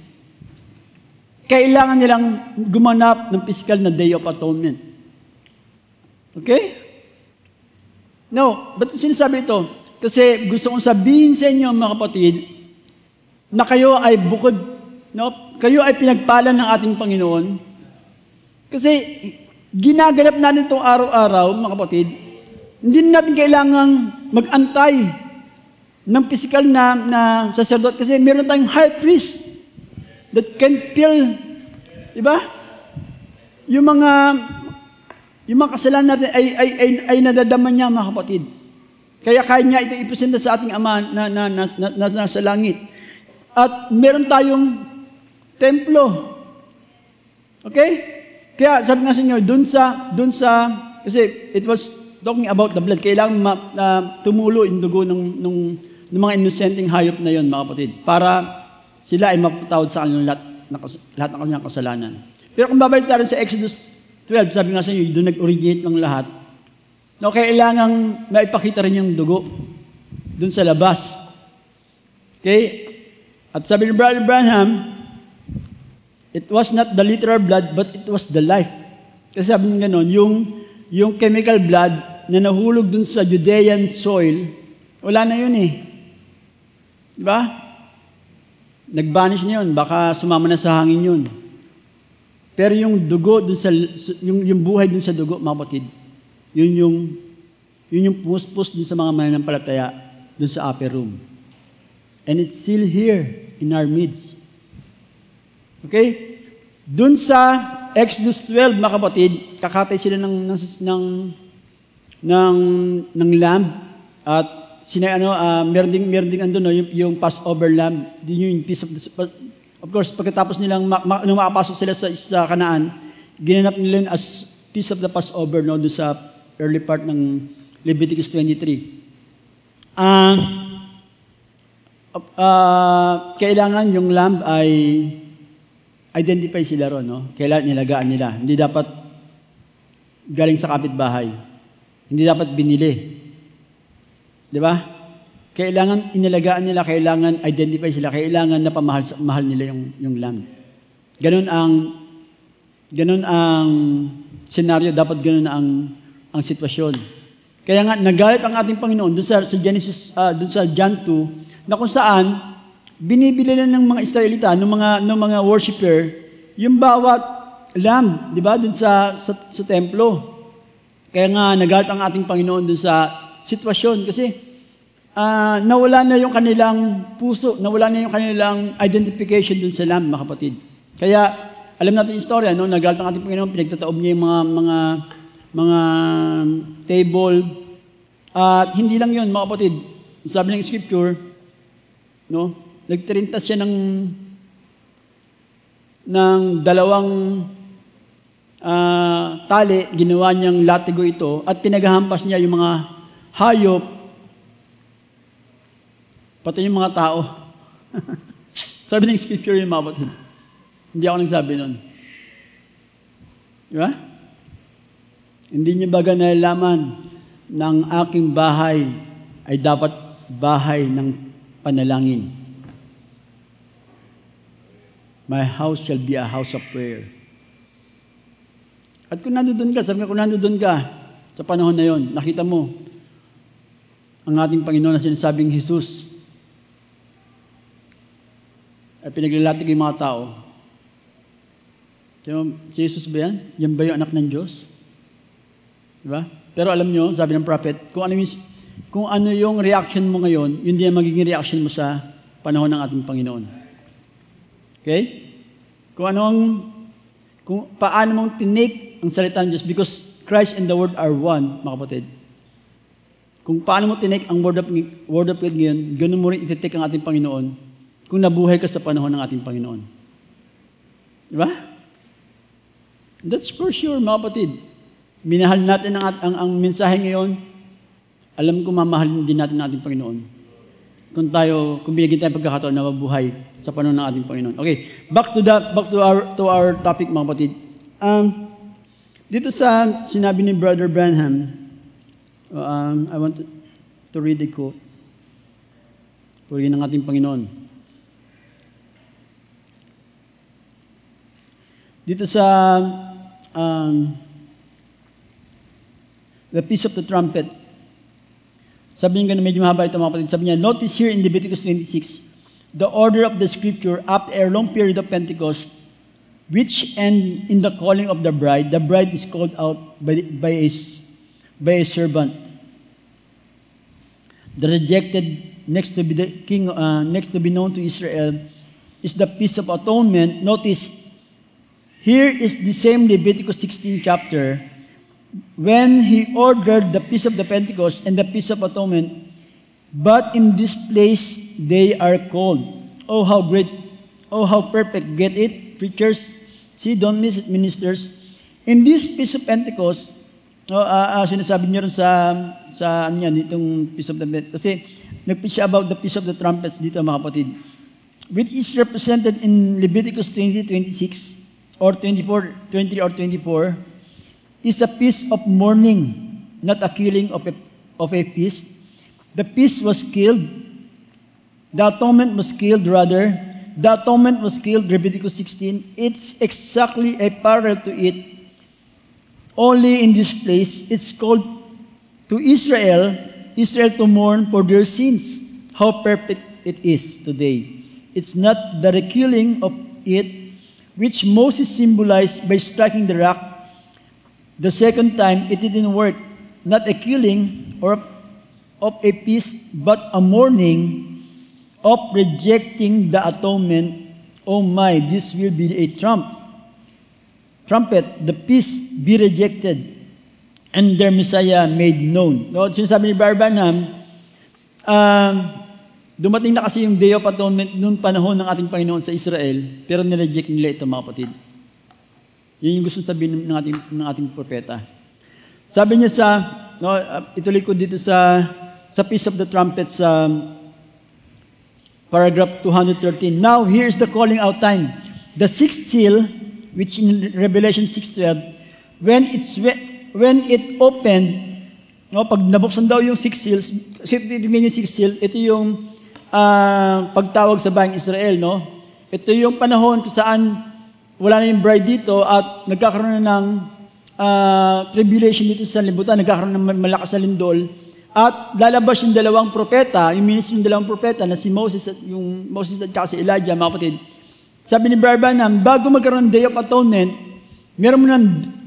kailangan nilang gumanap ng physical na Day of Atonement. Okay? No, ba't sinasabi ito? Kasi gusto kong sabihin sa inyo, mga kapatid, na kayo ay bukod, kayo ay pinagpala ng ating Panginoon. Kasi ginaganap natin itong araw-araw, mga kapatid, hindi natin kailangang mag-antay ng physical na sacerdote kasi meron tayong high priest that can feel, di ba? Yung mga kasalanan natin ay nadadama niya, mga kapatid. Kaya kaya niya ito ipresenta sa ating Ama na nasa langit. At meron tayong templo. Okay? Kaya sabi nga sa inyo, dun sa, kasi it was talking about the blood, kailangan tumulo yung dugo ng mga inosenteng hayop na yon, mga kapatid, para sila ay mapatawad sa kanilang lahat ng kanilang kasalanan. Pero kung babalik tayo sa Exodus 12, sabi nga sa inyo, doon nag-originate ng lahat. No, kailangang maipakita rin yung dugo doon sa labas. Okay? At sabi ni Brother Branham, it was not the literal blood, but it was the life. Kasi sabi niya gano'n, yung chemical blood na nahulog dun sa Judean soil, wala na yun Diba? Nag-vanish na yun, baka sumama na sa hangin yun. Pero yung dugo, yung buhay dun sa dugo, mga kapatid, yun yung puspos dun sa mga mananampalataya dun sa upper room. And it's still here in our midst. Okay? Dun sa Exodus 12, mga kapatid, kakatay sila ng lamb at meron ding andun yung Passover lamb, yung piece of course, pagkatapos nilang nung makapasok sila sa Kanaan, ginanap nila yun as piece of the Passover doon sa early part ng Leviticus 23. Kailangan yung lamb ay identify sila ron, kailangan nilagaan nila. Hindi dapat galing sa kapitbahay. Hindi dapat binili. Di ba? Kailangan inilagaan nila, kailangan identify sila, kailangan na mahal nila yung lamb. Ganun ang senaryo, dapat ganun ang sitwasyon. Kaya nga, nagalit ang ating Panginoon doon sa Genesis, doon sa John 2, na kung saan, binibili na ng mga Israelita, ng mga worshiper, yung bawat lamb, di ba, doon sa templo. Kaya nga, nagalit ang ating Panginoon doon sa sitwasyon kasi nawala na yung kanilang puso, nawala na yung kanilang identification doon sa lamb, mga kapatid. Kaya, alam natin yung istorya, nagalit ang ating Panginoon, pinagtataob niya yung mga table. At hindi lang yun, mga kapatid. Sabi ng Scripture, nagtirintas siya ng dalawang tali, ginawa niyang latigo ito, at pinaghahampas niya yung mga hayop, pati yung mga tao. Sabi ng Scripture yung mga kapatid. Hindi ako nagsabi nun. Di ba? Hindi niyo baga nalalaman ng aking bahay ay dapat bahay ng panalangin. My house shall be a house of prayer. At kung nandoon ka, sabi nga kung nandoon ka sa panahon na yon, nakita mo ang ating Panginoon na sinasabing Jesus ay pinaglalatig yung mga tao. Si Jesus ba yan? Yan ba yung anak ng Diyos? Diba? Pero alam nyo, sabi ng prophet, kung ano yung reaction mo ngayon, yun din ang magiging reaction mo sa panahon ng ating Panginoon. Okay? Kung paano mong tinake ang salita ng Diyos, because Christ and the Word are one, mga kapatid. Kung paano mo tinake ang Word of God ngayon, ganun mo rin ititik ang ating Panginoon kung nabuhay ka sa panahon ng ating Panginoon. Di ba? That's for sure, mga kapatid. Minahal natin ang mensahe ngayon. Alam ko mamahalin din natin ang ating Panginoon. Kung binigyan tayo pagkakataon na mabuhay sa panahon ng ating Panginoon. Okay, back to our topic, mga kapatid. Dito sa sinabi ni Brother Branham, I want to read a quote. Purihin ng ating Panginoon. Dito sa the Feast of the Trumpets, sabi niya, medyo mahaba ito mga kapatid. Sabi niya, notice here in Leviticus 26, the order of the scripture after a long period of Pentecost, which end in the calling of the bride is called out by a servant. The rejected, next to be the king, next to be known to Israel, is the Feast of Atonement. Notice, here is the same Leviticus 16 chapter, when he ordered the Feast of the Pentecost and the Feast of Atonement, but in this place they are called. Oh, how great, oh, how perfect. Get it, preachers? See, don't miss it, ministers. In this Feast of Pentecost, sinasabi niyo rin sa ano yan, itong Feast of the Pentecost, kasi nag-preach about the Feast of the Trumpets dito, mga kapatid, which is represented in Leviticus 20:26 or 24, 20 or 24, is a feast of mourning, not a killing of a feast. The feast was killed. The atonement was killed, rather. The atonement was killed, Leviticus 16. It's exactly a parallel to it. Only in this place, it's called to Israel to mourn for their sins. How perfect it is today. It's not the killing of it, which Moses symbolized by striking the rock. The second time, it didn't work. Not a killing of a feast, but a mourning of rejecting the atonement. Oh my, this will be a trumpet, the feast be rejected, and their Messiah made known. No, sinasabi ni Branham, dumating na kasi yung Day of Atonement noong panahon ng ating Panginoon sa Israel, pero nireject nila ito, mga kapatid. Yun yung gusto sabihin ng ating propeta. Sabi niya ituloy ko dito sa Feast of the Trumpets, paragraph 213. Now, here's the calling out time. The sixth seal, which in Revelation 6:12, when it opened, pag nabuksan daw yung six seals, tingnan yung six seal, ito yung pagtawag sa bayang Israel, no? Ito yung panahon kung saan wala na yung bride dito at nagkakaroon na ng tribulation dito sa libutan, nagkakaroon ng malakas na lindol, at lalabas yung dalawang propeta, yung ministry ng dalawang propeta na si Moses at si Elijah, mga kapatid. Sabi ni Branham, bago magkaroon ng Day of Atonement, meron mo na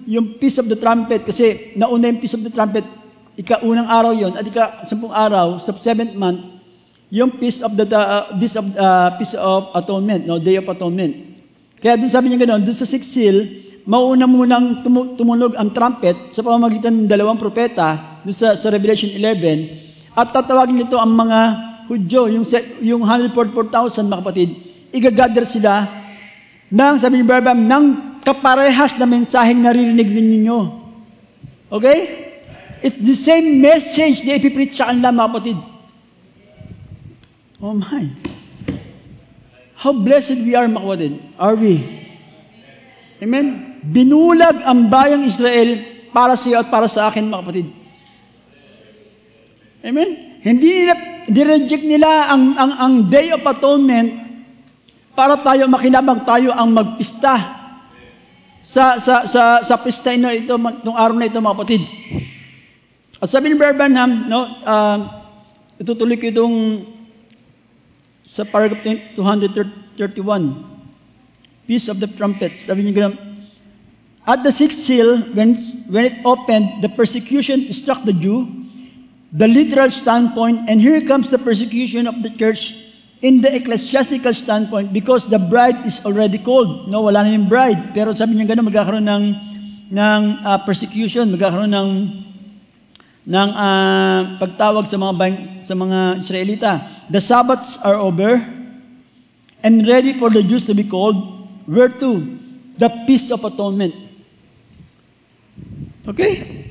yung Feast of the Trumpet, kasi nauna yung Feast of the Trumpet, ika-unang araw yon at ika-10 araw, sa 7th month, yung Feast of Atonement, no, Day of Atonement. Kaya dun sabi niya gano'n, dun sa 6th seal, mauna munang tumunog ang trumpet sa pamamagitan ng dalawang propeta dun sa Revelation 11, at tatawagin nito ang mga Hudyo, yung 144,000, mga kapatid, igagather sila sabi ni Branham, ng kaparehas na mensaheng naririnig ninyo. Okay? It's the same message na ipipreach sa kanila, mga kapatid. Oh my! How blessed we are, mga kapatid. Are we? Amen? Binulag ang bayang Israel para sa iyo at para sa akin, mga kapatid. Amen? Hindi reject nila ang Day of Atonement para tayo makinabang, tayo ang magpista sa pista ito, itong araw na ito, mga kapatid. At sabi ni Branham, itutuloy ko itong sa paragraph 231, Feast of the Trumpets. Sabi niya, at the sixth seal, when it opened, the persecution struck the Jew, the literal standpoint, and here comes the persecution of the church in the ecclesiastical standpoint, because the bride is already called. No, wala na yung bride. Pero sabi niya gano'n, magkakaroon ng persecution, magkakaroon ng pagtawag sa mga Israelita. The Sabbaths are over. and ready for the Jews to be called, whereto? The Feast of Atonement. Okay?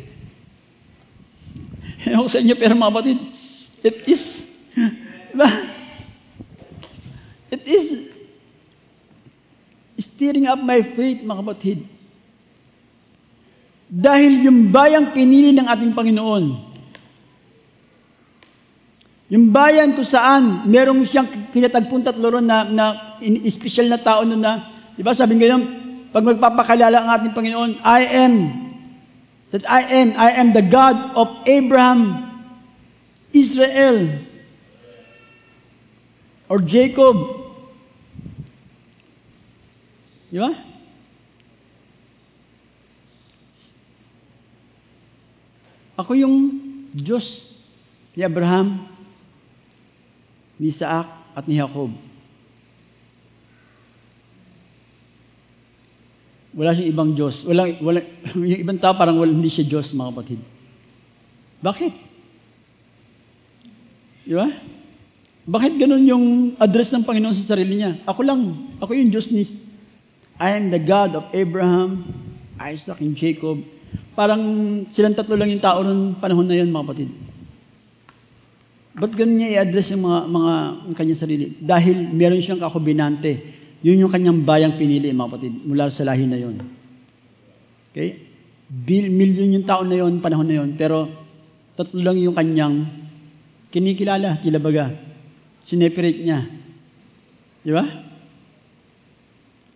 Ewan ko sa inyo, pero mga kapatid, it is stirring up my faith, mga kapatid. Dahil yung bayang pinili ng ating Panginoon, yung bayan kung saan merong siyang kinatagpong tatlo ron na special na tao nun na, di ba sabi ngayon, pag magpapakalala ang ating Panginoon, I am the God of Abraham, Israel, or Jacob. Di ba? Ako yung Diyos ni Abraham, ni Isaac, at ni Jacob. Wala siyang ibang Diyos. Yung ibang tao parang hindi siya Diyos, mga kapatid. Bakit? Di ba? Bakit ganun yung address ng Panginoon sa sarili niya? Ako lang. Ako yung Diyos ni I am the God of Abraham, Isaac, and Jacob. Parang silang tatlo lang yung tao noong panahon na yun, mga kapatid. Ba't ganun niya i-address yung mga kanyang sarili? Dahil meron siyang kakubinante. Yun yung kanyang bayang pinili, mga kapatid, mula sa lahi na yun. Okay? Milyon yung tao na yun, panahon na yun, pero tatlo lang yung kanyang kinikilala, kilabaga. Sineperate niya. Di ba?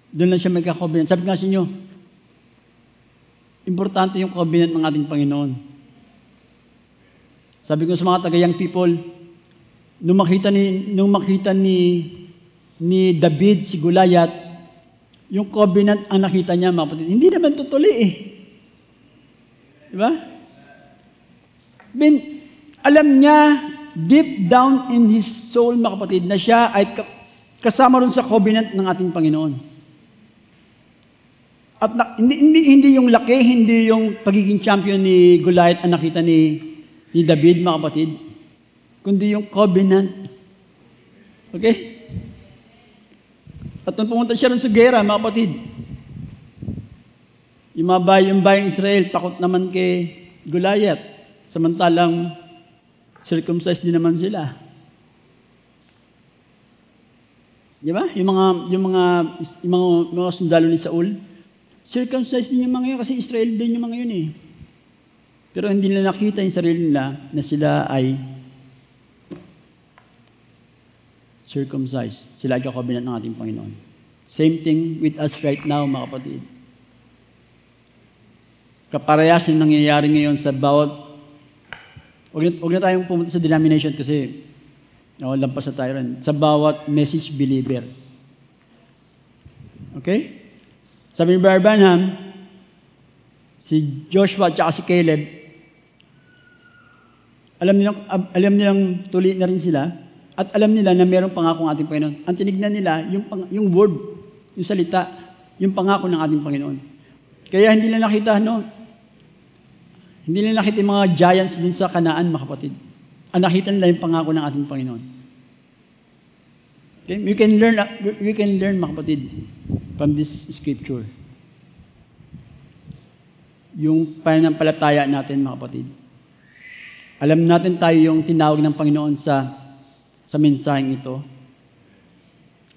Doon lang siya may kakubinante. Sabi nga sa inyo, importante yung covenant ng ating Panginoon. Sabi ko sa mga taga-young people, nung makita ni David si Goliath, yung covenant ang nakita niya, mga kapatid, hindi naman tutuli eh. Diba? Alam niya, deep down in his soul, mga kapatid, na siya ay kasama rin sa covenant ng ating Panginoon. At hindi yung laki, hindi yung pagiging champion ni Goliath ang nakita ni David, mga kapatid, kundi yung covenant. Okay? At nung pumunta siya rin sa gera, mga kapatid, yung bayang Israel, takot naman kay Goliath, samantalang circumcised din naman sila. Di ba? Yung mga sundalo ni Saul, circumcised din yung mga yun, kasi Israel din yung mga yun eh. Pero hindi nila nakita yung sarili nila na sila ay circumcised. Sila ay kakovenant ng ating Panginoon. Same thing with us right now, mga kapatid. Kaparehas yung nangyayari ngayon sa bawat, huwag na tayong pumunta sa denomination kasi lampas na tayo rin. Sa bawat message believer. Okay? Sabi ni Brother Branham, si Joshua at si Caleb, alam nilang tuli na rin sila, at alam nila na mayroong pangako ng ating Panginoon. Ang tinignan nila, yung word, yung salita, yung pangako ng ating Panginoon. Kaya hindi nila nakita, hindi nila nakita yung mga giants din sa Kanaan, mga kapatid. Ang nakita nila yung pangako ng ating Panginoon. Okay? We can learn, mga kapatid, from this scripture. Yung pananampalataya natin, mga kapatid. Alam natin tayo yung tinawag ng Panginoon sa mensaheng ito.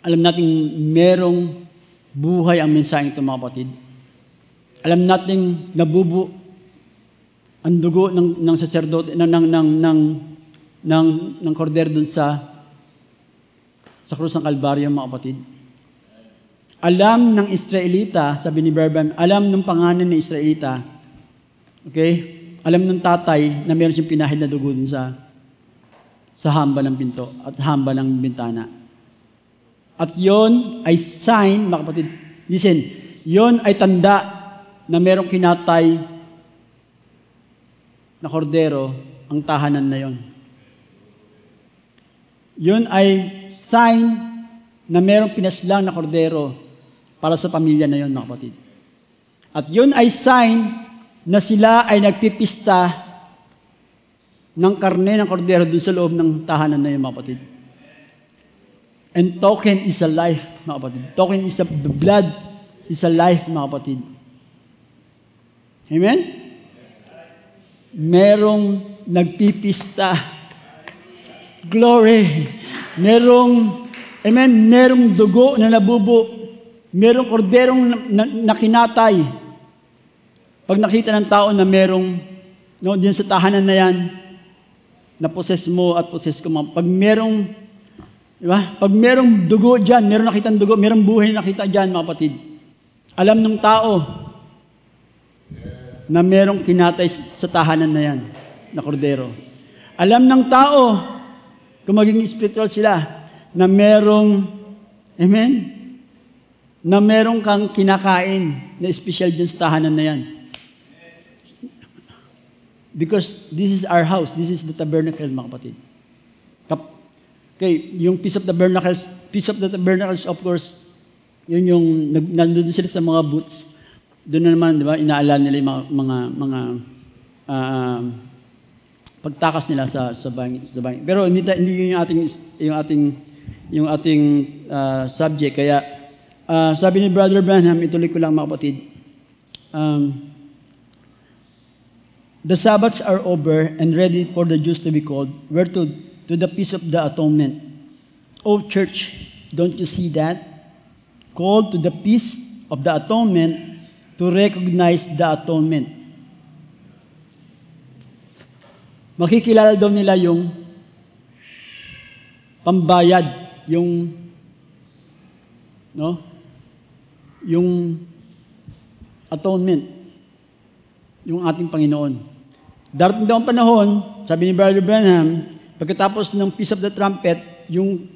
Alam natin merong buhay ang mensaheng ito, mga kapatid. Alam natin nabubo ang dugo ng sacerdote ng kordero dun sa krus ng Kalbaryo, mga kapatid. Alam ng Israelita, sabi ni Barbam, alam ng pangalan ng Israelita, okay? Alam ng tatay na meron siyang pinahid na dugo dun sa hamba ng pinto at hamba ng bintana. At yon ay sign, mga kapatid, listen, yon ay tanda na merong kinatay na kordero ang tahanan na yon. Yon ay sign na merong pinaslang na kordero para sa pamilya na yon, mga kapatid. At yon ay sign na sila ay nagpipista ng karne ng kordero dun sa loob ng tahanan na yun, mga kapatid. And token is a life, mga kapatid. Token is the blood is a life, mga kapatid. Amen? Merong nagpipista. Glory. Merong dugo na nabubo. Merong korderong nakinatay. Pag nakita ng tao na merong, diyan sa tahanan na yan, na poses mo at poses ko, pag merong, diba? Pag merong dugo dyan, merong nakitang dugo, merong buhay na nakita dyan, mga kapatid. Alam ng tao na merong kinatay sa tahanan na yan, na kordero. Alam ng tao, kung maging spiritual sila, na merong, amen, na merong kang kinakain na special dyan sa tahanan na yan. Because this is our house, this is the tabernacle, mga kapatid. Okay, yung Feast of the Tabernacles, of course, yun yung, nandun sila sa mga booths. Doon na naman, di ba, inaalala nila yung mga pagtakas nila sa bahay. Pero hindi yung ating subject. Kaya, sabi ni Brother Branham, ituloy ko lang, mga kapatid, the Sabbaths are over and ready for the Jews to be called, where to the Feast of the Atonement. Oh, church, don't you see that? Called to the Feast of the Atonement to recognize the atonement. Makikilala daw nila yung pambayad, yung atonement, yung ating Panginoon. Darating daw ang panahon, sabi ni Brother Branham, pagkatapos ng Feast of the Trumpet, yung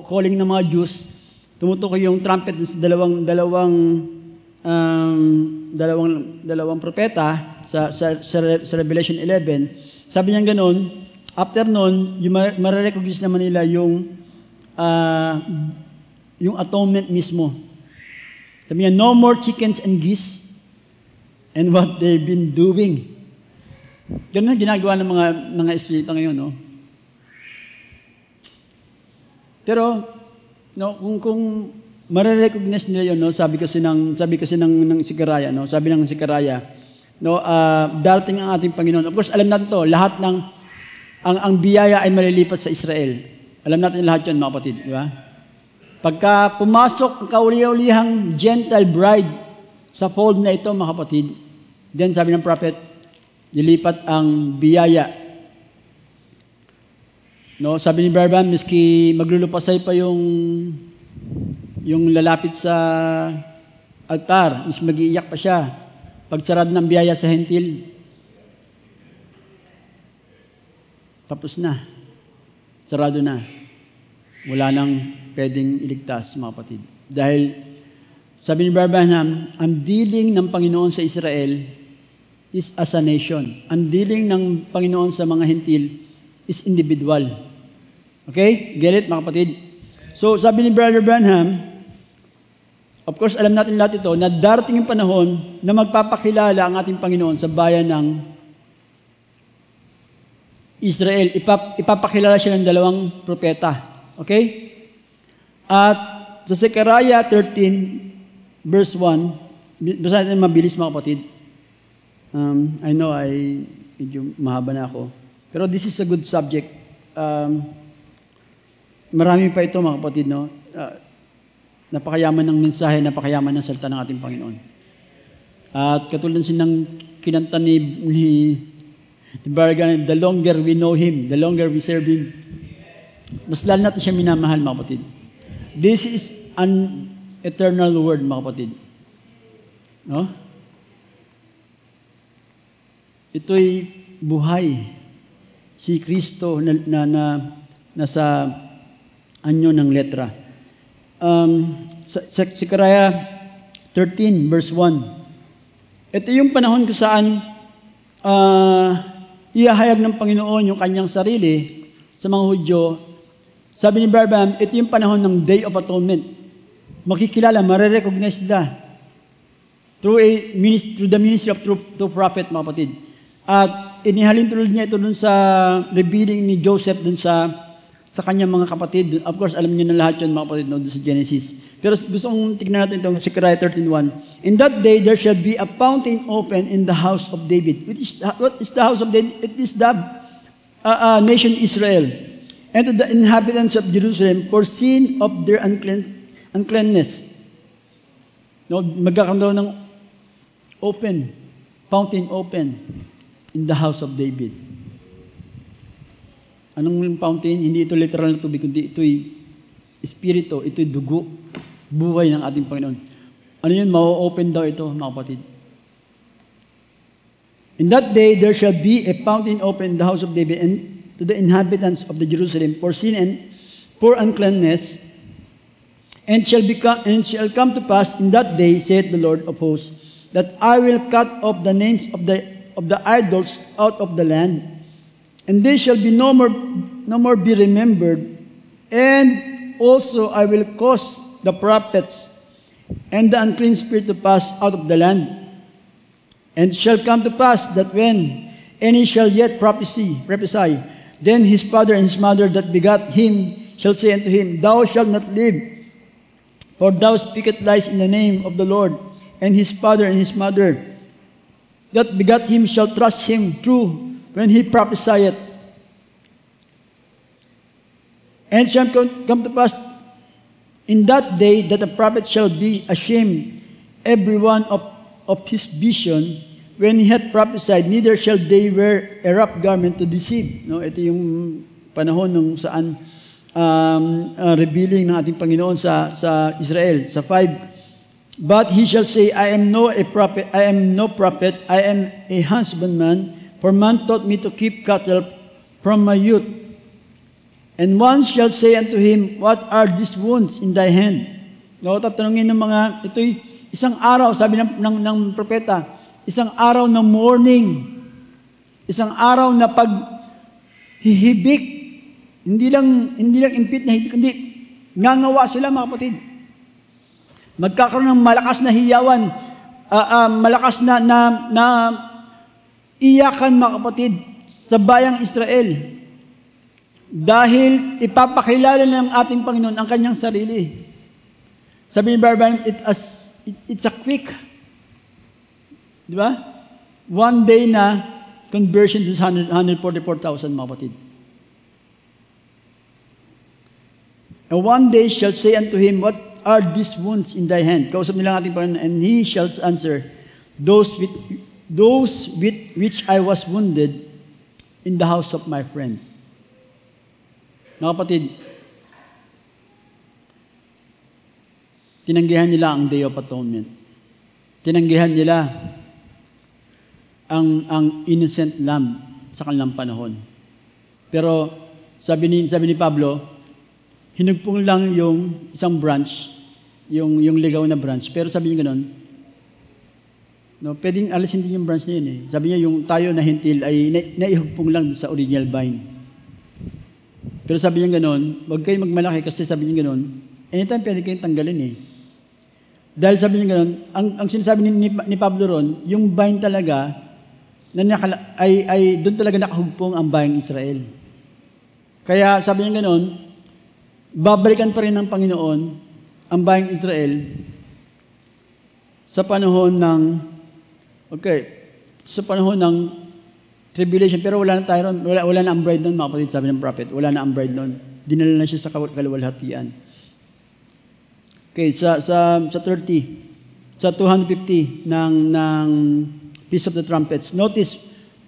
calling ng mga Jews, tumutukoy yung trumpet sa dalawang propeta sa Revelation 11. Sabi niya ganoon, after nun, marirecognize naman nila yung atonement mismo. Sabi niya, no more chickens and geese and what they've been doing. Ganun ang ginagawa ng mga Israelita ngayon, no? Pero, kung marirecognize nila yun, no? Sabi kasi ng Sikaraya, no? Sabi ng Sikaraya, no, darating ang ating Panginoon. Of course, alam natin to, lahat ang biyaya ay malilipat sa Israel. Alam natin lahat yun, mga kapatid, di ba? Pagka pumasok ang kauli-ulihang Gentile bride sa fold na ito, mga kapatid, then sabi ng prophet, lilipat ang biyaya. No, sabi ni Barban, miski maglulupasay pa yung lalapit sa altar, miski mag-iiyak pa siya, pagsarad ng biyaya sa hentil, tapos na. Sarado na. Wala nang pwedeng iligtas, mga kapatid. Dahil, sabi ni Branham, ang dealing ng Panginoon sa Israel is as a nation. Ang dealing ng Panginoon sa mga hentil is individual. Okay? Get it, mga kapatid? So, sabi ni Brother Branham, of course, alam natin lahat ito, na darating yung panahon na magpapakilala ang ating Panginoon sa bayan ng Israel. Ipapakilala siya ng dalawang propeta. Okay? At sa Zechariah 13, verse 1, basta natin mabilis, mga kapatid. I know, medyo mahaba na ako. Pero this is a good subject. Marami pa ito, mga kapatid, no? Napakayaman ng mensahe, napakayaman ng salita ng ating Panginoon. At katulad ng kinanta ni Bargan, the longer we know Him, the longer we serve Him, mas lalo natin siya minamahal, mga kapatid. This is an eternal word, mga kapatid. No? Ito'y buhay. Si Kristo na nasa anyo ng letra. Sa Zechariah 13, verse 1. Ito yung panahon kung saan ihahayag ng Panginoon yung kanyang sarili sa mga Hudyo. Sabi ni Barban, ito yung panahon ng Day of Atonement. Makikilala, marirecognize na through the ministry of true prophet, mga kapatid. At inihalin tulad niya ito dun sa revealing ni Joseph dun sa sa kanyang mga kapatid. Of course, alam niyo na lahat yun, mga kapatid, no, sa Genesis. Pero gusto kong tignan natin itong Zechariah 13:1. In that day, there shall be a fountain open in the house of David. What is the house of David? It is the nation Israel. And to the inhabitants of Jerusalem for sin of their uncleanness. No, magkakaroon daw ng fountain open in the house of David. Anong fountain? Hindi ito literal na tubig, kundi ito'y espiritu, ito'y dugo, buhay ng ating Panginoon. Ano yun? Ma-open daw ito, mga kapatid. In that day, there shall be a fountain open in the house of David and to the inhabitants of the Jerusalem for sin and for uncleanness, and shall come to pass in that day, saith the Lord of hosts, that I will cut off the names of the idols out of the land, and they shall be no more be remembered. And also I will cause the prophets and the unclean spirit to pass out of the land. And it shall come to pass that when any shall yet prophesy, then his father and his mother that begat him shall say unto him, Thou shalt not live, for thou speakest lies in the name of the Lord. And his father and his mother that begat him shall trust him true when he prophesieth. And shall come to pass in that day that the prophet shall be ashamed, every one of his vision, when he had prophesied, neither shall they wear a rough garment to deceive. No, ito yung panahon nung saan revealing ng ating Panginoon sa Israel. Sa 5, But he shall say, I am no prophet, I am a husbandman, for man taught me to keep cattle from my youth. And one shall say unto him, What are these wounds in thy hand? No, tatanungin ng mga, ito'y isang araw, sabi ng propeta, isang araw na mourning, isang araw na paghihibik, hindi lang impit na hibik, kundi ngangawa sila, mga kapatid. Magkakaroon ng malakas na hiyawan, malakas na iyakan, mga kapatid, sa bayang Israel. Dahil ipapakilala ng ating Panginoon ang kanyang sarili. Sabi ni Barban, it's a quick, di ba? One day na conversion to 144,000, mga kapatid. And one day shall say unto him, What are these wounds in thy hand? Kausap nila ang ating Panginoon, and he shall answer, Those with which I was wounded in the house of my friend. Mga kapatid, tinanggihan nila ang Day of Atonement. Tinanggihan nila ang innocent lamb sa kanilang panahon. Pero sabi ni Pablo, hinugpong lang yung isang branch, yung ligaw na branch. Pero sabi niya gano'n, no, pwedeng alisin din yung branch na yun eh. Sabi niya yung tayo na hintil ay naihugpong lang sa original vine. Pero sabi niya gano'n, huwag kayong magmalaki kasi sabi niya gano'n, anytime pwede kayong tanggalin eh. Dahil sabi niya gano'n, ang sinasabi ni Pablo ron, yung vine talaga, ay doon talaga nakahugpong ang bayang Israel. Kaya sabi niya gano'n, babalikan pa rin ng Panginoon ang bayang Israel sa panahon ng tribulation, pero wala na tayo ron, wala na ang bride nun, mga kapatid, sabi ng prophet, wala na ang bride nun. Dinala na siya sa kaluwalhatian. Okay, sa 30, sa 250 ng Feast of the Trumpets. Notice,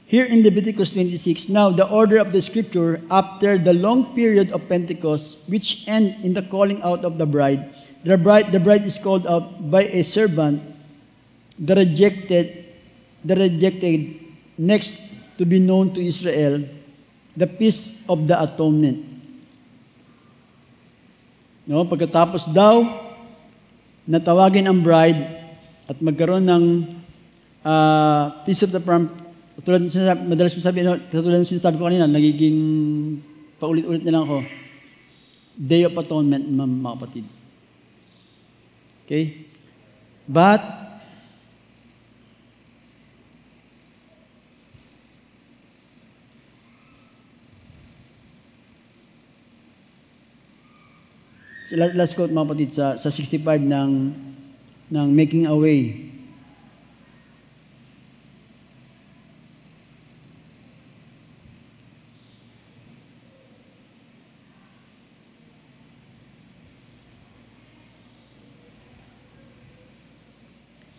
here in Leviticus 26, now the order of the scripture, after the long period of Pentecost, which end in the calling out of the bride is called out by a servant, the rejected, next to be known to Israel, the Feast of the Atonement. No, pagkatapos daw, natawagin ang bride at magkaroon ng Feast of the tulad ng sinasabi, madalas katulad ng sinasabi ko kanina, nagiging paulit-ulit na lang ako, Day of Atonement, mga kapatid. Okay? But, Last quote mga kapatid sa 65 ng Making a Way.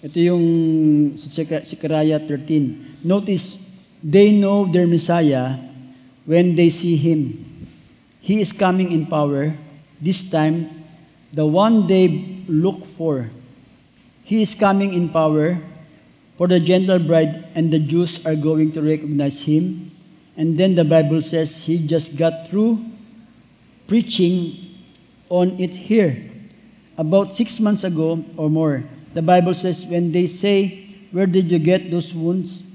Ito yung sa Zechariah 13. Notice, they know their Messiah when they see Him. He is coming in power. This time, the one they look for. He is coming in power, for the gentle bride and the Jews are going to recognize Him. And then the Bible says He just got through preaching on it here. About 6 months ago or more, the Bible says, when they say, where did you get those wounds?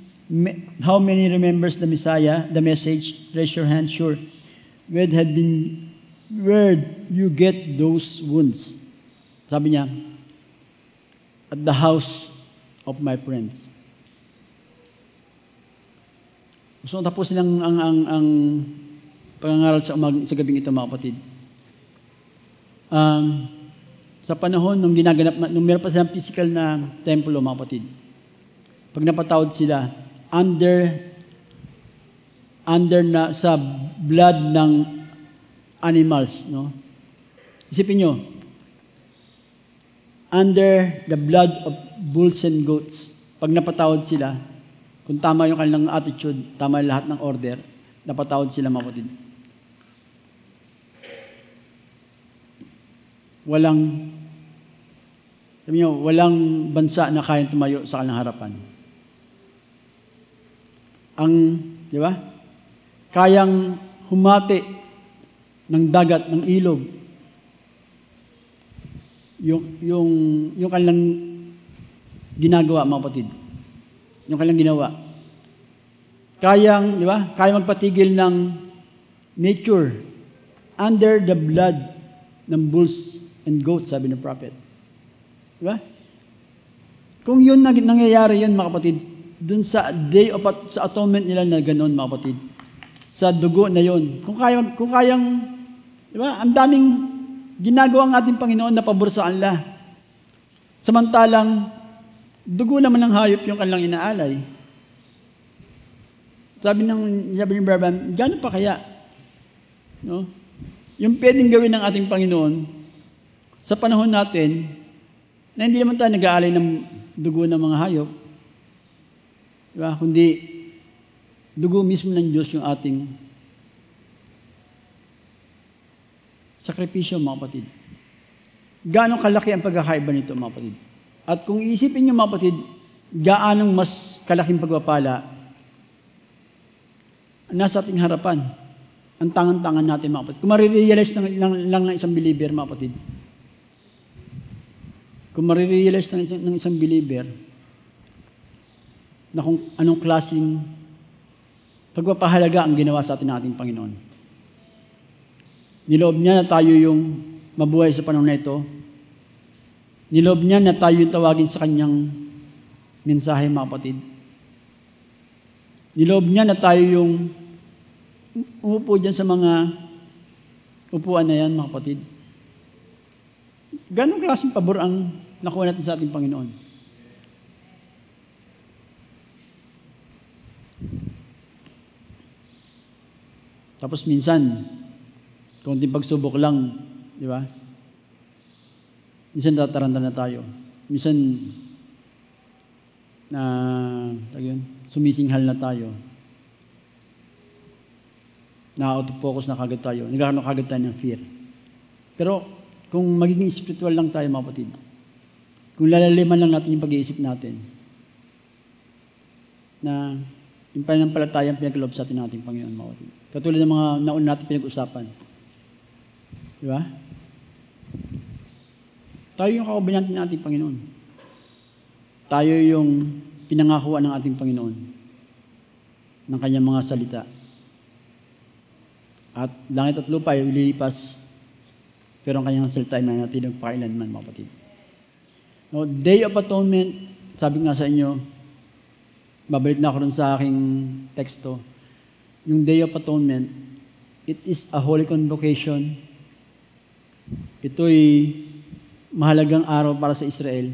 How many remembers the Messiah, the message? Raise your hand, sure. Where you get those wounds? Sabi niya, at the house of my friends. Gusto kong tapusin ang pangangaral sa gabing ito, mga kapatid. Sa panahon nung meron pa silang physical na templo, mga kapatid, pag napatawad sila, under na sa blood ng animals, no? Isipin nyo, under the blood of bulls and goats, pag napatawad sila, kung tama yung kanilang attitude, tama lahat ng order, napatawad sila, mga kapatid. Walang bansa na kayang tumayo sa kanilang harapan. Di ba? Kayang humati ng dagat, ng ilog. Yung kanilang ginagawa, mga kapatid. Yung kanilang ginawa. Di ba? Kayang magpatigil ng nature under the blood ng bulls and goats, sabi ng prophet. Diba? Kung yun nangyayari yun, mga kapatid, dun sa day of sa atonement nila na ganoon, mga kapatid, sa dugo na yun, kung kayang, diba, ang daming ginagawa ng ating Panginoon na pabor sa kanila. Samantalang, dugo naman ng hayop yung kanilang inaalay. Sabi ni Brabham, gano'n pa kaya? No? Yung pwedeng gawin ng ating Panginoon, sa panahon natin, na hindi naman tayo nag-aalay ng dugo ng mga hayop. Diba? Kundi, dugo mismo ng Diyos yung ating sakripisyo, mga kapatid. Gaano kalaki ang pagkakaiba nito, mga kapatid? At kung iisipin nyo, mga kapatid, gaanong mas kalaking pagpapala nasa ating harapan, ang tangan-tangan natin, mga kapatid. Kung marirealize lang ng isang believer, mga kapatid, kung marirealize ng isang believer na kung anong klaseng pagpapahalaga ang ginawa sa atin ng ating Panginoon. Niloob niya na tayo yung mabuhay sa panahon na ito. Niloob niya na tayo yung tawagin sa kanyang mensahe, mga kapatid. Niloob niya na tayo yung umupo dyan sa mga upuan na yan, mga kapatid. Ganong klaseng pabor ang nakuha natin sa ating Panginoon? Tapos minsan, konting pagsubok lang, di ba? Minsan tataranta na tayo. Minsan, sumisinghal na tayo. Na-auto-focus na kagad tayo. Nagkakaroon kagad tayo ng fear. Pero, kung magiging spiritual lang tayo, mga kapatid, kung lalaliman lang natin yung pag-iisip natin, na yung pananampalatayang pinagkaloob sa atin ng ating Panginoon, mga kapatid. Katulad ng mga nauna natin pinag-usapan. Di ba? Tayo yung kakabinantin ng ating Panginoon. Tayo yung pinangakuan ng ating Panginoon ng kanyang mga salita. At langit at lupa ay lilipas, pero ang kanyang salita ay mananatiling pakailanman, mga kapatid. No, Day of Atonement, sabi nga sa inyo, babalik na ako rin sa aking teksto, yung Day of Atonement, it is a holy convocation ito'y mahalagang araw para sa Israel.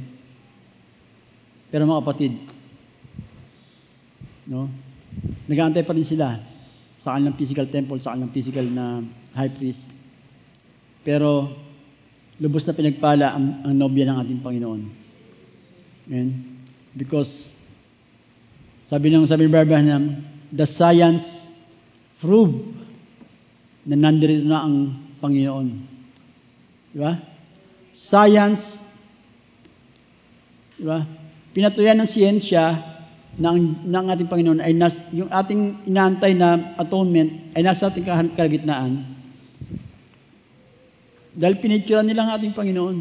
Pero mga kapatid, no? Nag-aantay pa rin sila sa kanilang physical temple, sa kanilang physical na high priest. Pero lubos na pinagpala ang nobya ng ating Panginoon. Amen? Because sabi ng Abraham, the science prove na nandito na ang Panginoon. Di ba? Science, di ba? Pinatuyan ng siyensya ng ating Panginoon ay yung ating inaantay na atonement ay nasa ating kalagitnaan. Dahil pinicturean nila ang ating Panginoon.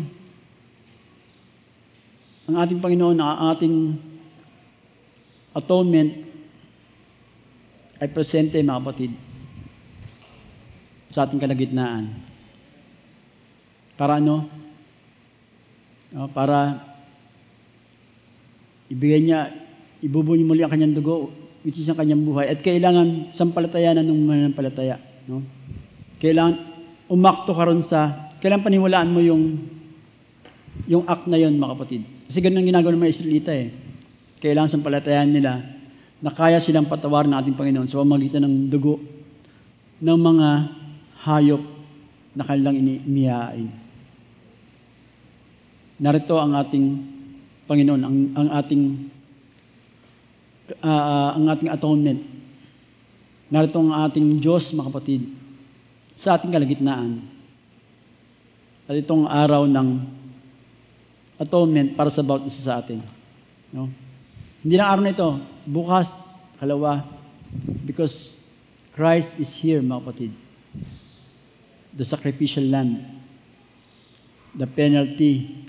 Ang ating Panginoon, ang ating atonement ay presente, mga kapatid, sa ating kalagitnaan. Para ano? Para ibubuo niya muli ang kanyang dugo, which is ang kanyang buhay. At kailangan sampalatayanan ng mananampalataya. No? Kailangan umakto ka ron kailangan paniwalaan mo yung act na yon, mga kapatid. Kasi ganun ang ginagawa ng mga Israelita eh. Kailangan sampalatayan nila na kaya silang patawarin ng ating Panginoon sa pamamagitan ng dugo ng mga hayop na kanilang inihain. Narito ang ating Panginoon, ang ating atonement. Narito ang ating Diyos, mga kapatid, sa ating kalagitnaan. At itong araw ng atonement para sa bawat isa sa atin. No? Hindi lang araw na ito, bukas, kalawa, because Christ is here, mga kapatid. The sacrificial lamb, the penalty,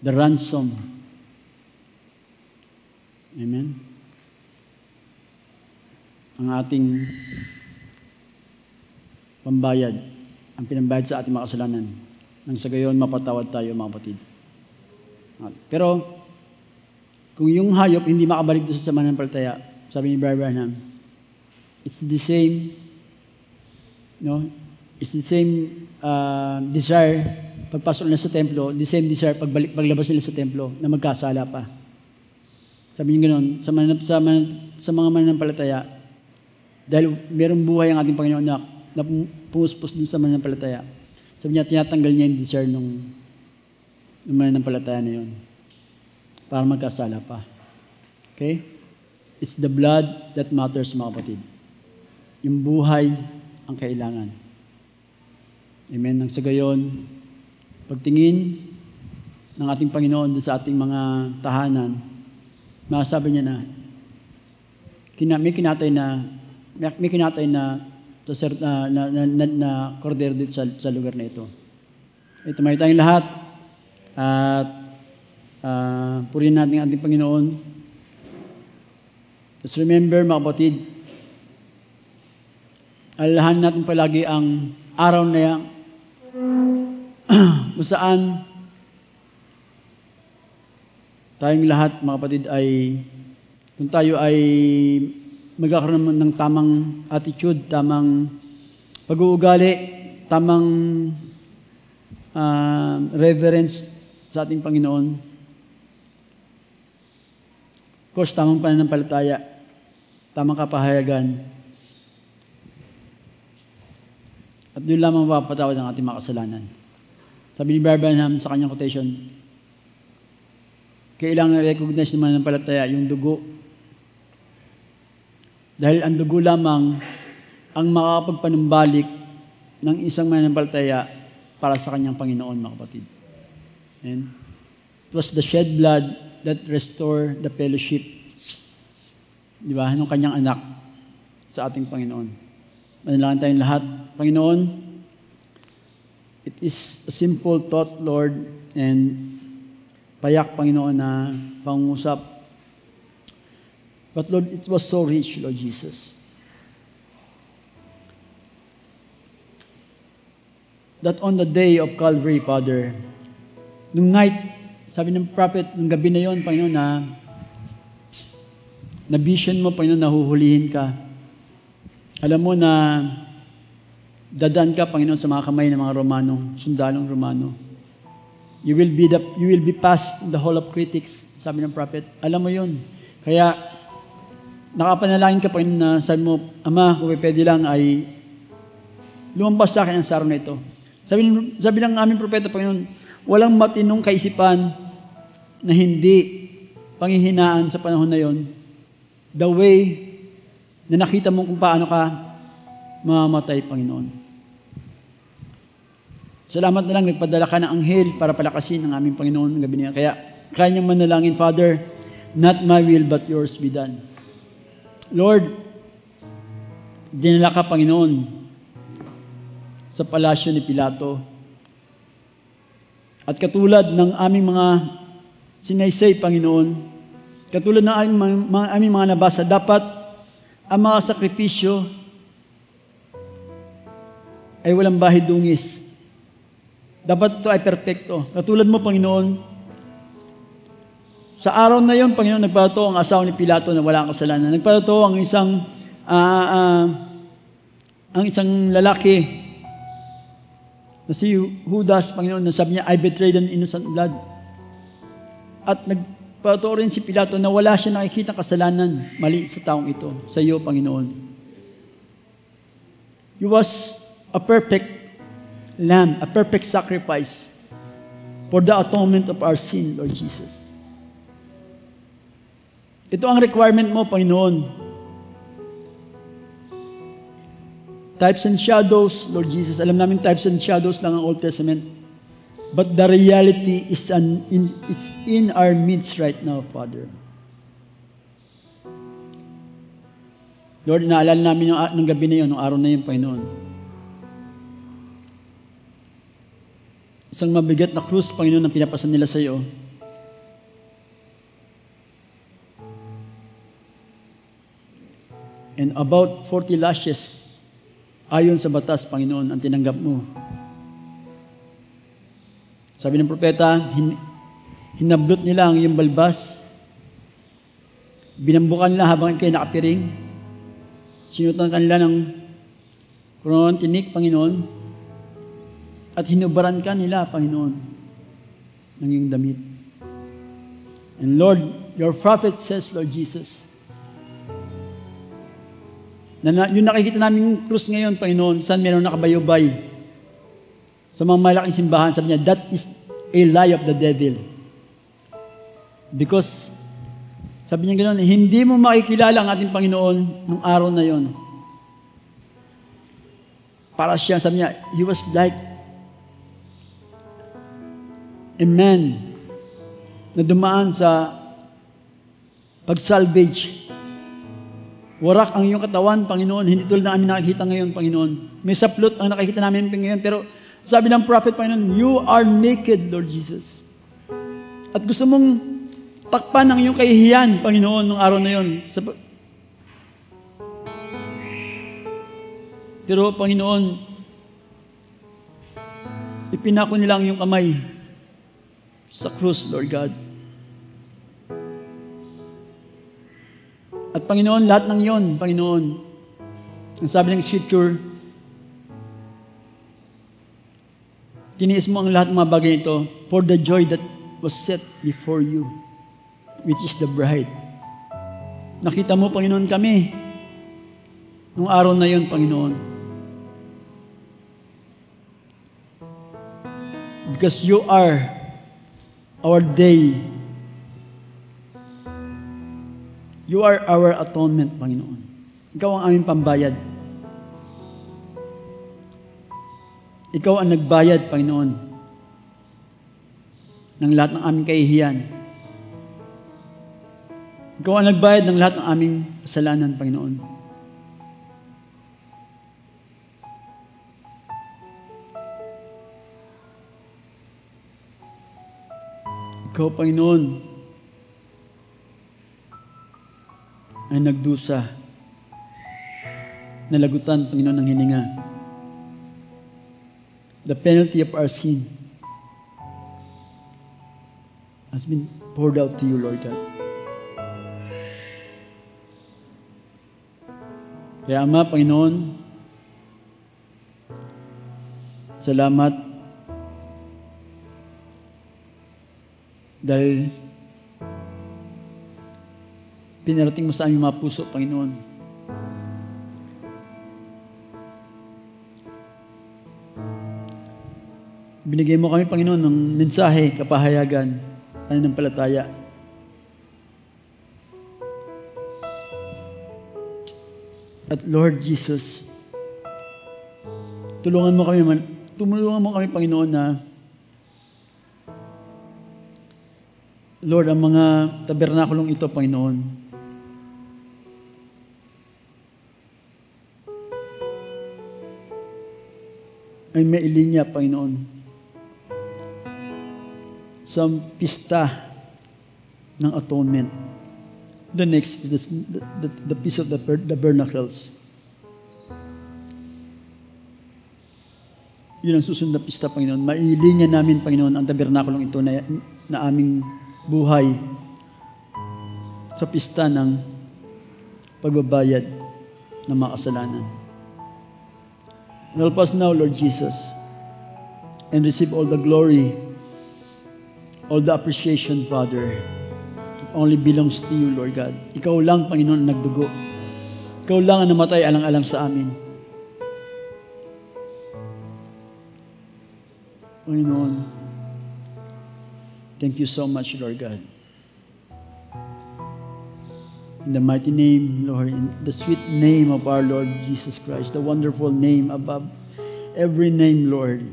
the ransom. Amen? Ang ating pambayad, ang pinambayad sa ating mga kasalanan. Nang sa gayon, mapatawad tayo, mga kapatid. Pero, kung yung hayop hindi makabalik doon sa mananampalataya, sabi ni Abraham, it's the same, no? It's the same desire pagpasok nila sa templo, the same desire paglabas nila sa templo na magkasala pa. Sabi niya ganoon, sa mga mananampalataya, dahil merong buhay ang ating Panginoon na pumuspos dun sa mananampalataya. Sabi niya, tinatanggal niya yung desire ng mananampalataya na yun para magkasala pa. Okay? It's the blood that matters, mga kapatid. Yung buhay ang kailangan. Amen. Nang sa gayon, pagtingin ng ating Panginoon sa ating mga tahanan, masasabi niya na may kinatay na kordero dito sa lugar na ito. Ito, may tayong lahat at purihin natin ang ating Panginoon. Just remember, mga kapatid, alalahan natin palagi ang araw na yan kung saan tayong lahat, mga kapatid, kung tayo ay magkakaroon ng tamang attitude, tamang pag-uugali, tamang reverence sa ating Panginoon. Of course, tamang pananampalataya, tamang kapahayagan. At doon lamang mapapatawad ang ating mga kasalanan. Sabi ni Abraham sa kanyang quotation, kailangan recognize naman ng palataya yung dugo. Dahil ang dugo lamang ang makakapagpanumbalik ng isang mananampalataya para sa kanyang Panginoon, mga kapatid. And it was the shed blood that restored the fellowship, di ba, ng kanyang anak sa ating Panginoon. Manalangin tayong lahat. Panginoon, it is a simple thought, Lord, and payak, Panginoon, na pangungusap. But Lord, it was so rich, Lord Jesus. That on the day of Calvary, Father, nung night, sabi ng prophet, nung gabi na yon, Panginoon, na vision mo, Panginoon, nahuhulihin ka. Alam mo na Dadaan ka, Panginoon, sa mga kamay ng mga Romano, sundalong Romano. You will be past the hall of critics, sabi ng prophet. Alam mo yun. Kaya, nakapanalangin ka, Panginoon, na sabi mo, Ama, kung pwede lang ay lumabas sa akin ang saro na ito. Sabi ng aming propeta, Panginoon, walang matinong kaisipan na hindi panghihinaan sa panahon na yon. The way na nakita mo kung paano ka mamamatay, Panginoon. Salamat na lang, nagpadala ka ng anghel para palakasin ang aming Panginoon ng gabi niya. Kaya, kaya niyang manalangin, Father, not my will but yours be done. Lord, dinala ka, Panginoon, sa palasyo ni Pilato. At katulad ng aming mga sinaysay, Panginoon, katulad ng aming mga nabasa, dapat ang mga sakripisyo ay walang bahid dungis. Dapat ito ay perpekto. Katulad mo, Panginoon, sa araw na yon, Panginoon, nagpato ang asawa ni Pilato na walang kasalanan. Nagpato ang isang lalaki na si Judas, Panginoon, na sabi niya, I betrayed an innocent blood. At nagpato rin si Pilato na wala siya nakikita kasalanan mali sa taong ito, sa iyo, Panginoon. You was a perfect lamb, a perfect sacrifice for the atonement of our sin, Lord Jesus. Ito ang requirement mo, Panginoon. Types and shadows, Lord Jesus. Alam namin types and shadows lang ang Old Testament. But the reality is it's in our midst right now, Father. Lord, inaalala namin ng gabi na yun, ng araw na yun, Panginoon. Isang mabigat na krus, Panginoon, ang pinapasan nila sa iyo. And about 40 lashes, ayon sa batas, Panginoon, ang tinanggap mo. Sabi ng propeta, hinablot nila ang iyong balbas, binambukan nila habang kayo nakapiring, sinutan kanila ng koronang tinik, Panginoon, at hinubaran ka nila, Panginoon, ng iyong damit. And Lord, your prophet says, Lord Jesus, na yung nakikita namin yung krus ngayon, Panginoon, saan meron nakabayubay sa mga malaking simbahan, sabi niya, that is a lie of the devil. Because, sabi niya ganoon, hindi mo makikilala ang ating Panginoon nung araw na yon. Para siya, sabi niya, he was like a man na dumaan sa pag-salvage. Warak ang iyong katawan, Panginoon. Hindi tulad na amin nakikita ngayon, Panginoon. May saplot ang nakikita namin ngayon. Pero sabi ng prophet, Panginoon, you are naked, Lord Jesus. At gusto mong takpan ang iyong kahihiyan, Panginoon, nung araw na yun. Pero, Panginoon, ipinako nila ang iyong kamay sa krus, Lord God. At Panginoon, lahat ng yon, Panginoon, ang sabi ng Scripture, tiniis mo ang lahat ng mga bagay ito for the joy that was set before you, which is the bride. Nakita mo, Panginoon, kami nung araw na yon, Panginoon. Because you are our day. You are our atonement, Panginoon. Ikaw ang aming pambayad. Ikaw ang nagbayad, Panginoon, ng lahat ng aming kahihiyan. Ikaw ang nagbayad ng lahat ng aming kasalanan, Panginoon. Ikaw, Panginoon, ay nagdusa, nalagutan, Panginoon, ng hininga. The penalty of our sin has been poured out to you, Lord God. Kaya, Ama, Panginoon, Salamat dahil pinarating mo sa aming mga puso, Panginoon. Binigay mo kami, Panginoon, ng mensahe, kapahayagan, pananampalataya. At Lord Jesus, tulungan mo kami, Panginoon, na Lord, ang mga tabernakulong ito, Panginoon, ay may ilinya, Panginoon, sa pista ng atonement. The next is the piece of the tabernacles. Yun ang susunod na pista, Panginoon. Mailinya namin, Panginoon, ang tabernakulong ito na aming buhay sa pista ng pagbabayad ng mga kasalanan. Help us now, Lord Jesus, and receive all the glory, all the appreciation, Father. It only belongs to you, Lord God. Ikaw lang, Panginoon, ang nagdugo. Ikaw lang ang namatay alang-alang sa amin. Panginoon, thank you so much, Lord God. In the mighty name, Lord, in the sweet name of our Lord Jesus Christ, the wonderful name above every name, Lord,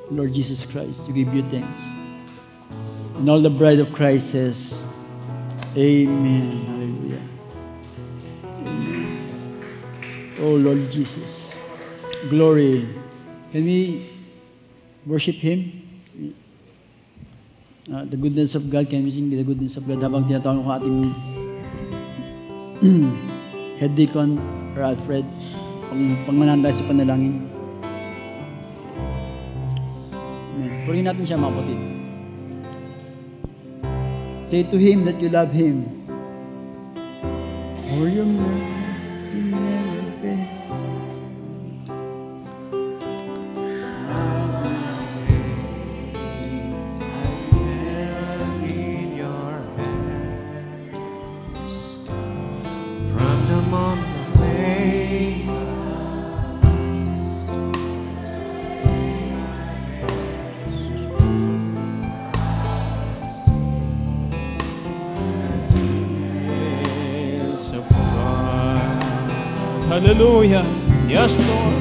Lord Jesus Christ, we give you thanks. And all the bride of Christ says, Amen. Hallelujah. Amen. Oh, Lord Jesus. Glory. Can we worship Him? The goodness of God. Can we sing the goodness of God habang tinatawag ko ating head deacon or Alfred pangmanahan tayo sa panalangin. Amen. Purihin natin siya, mga kapatid. Say to Him that you love Him. For your mercy never fails. Hallelujah, yes, Lord.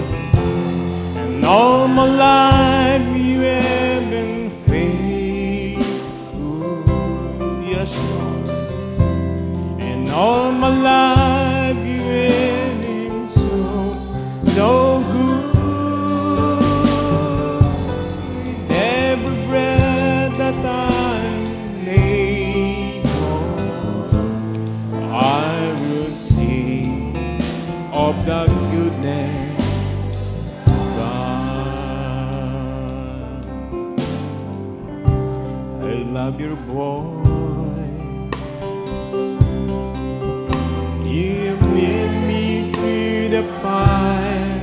And all my life you have been faithful, yes, Lord. And all my life you have been so good. Every breath that I lay on, I will sing of the goodness of God. I love your voice. You lead me through the fire,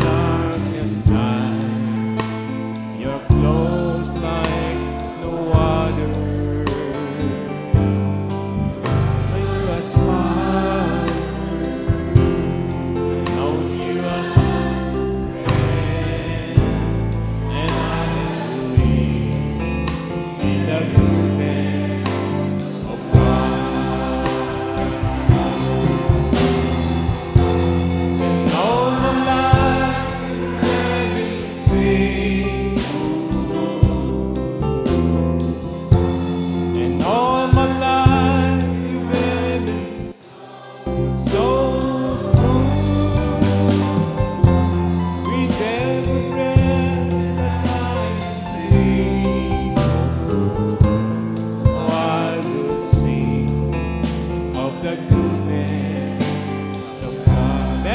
darkest night. You're close like no other.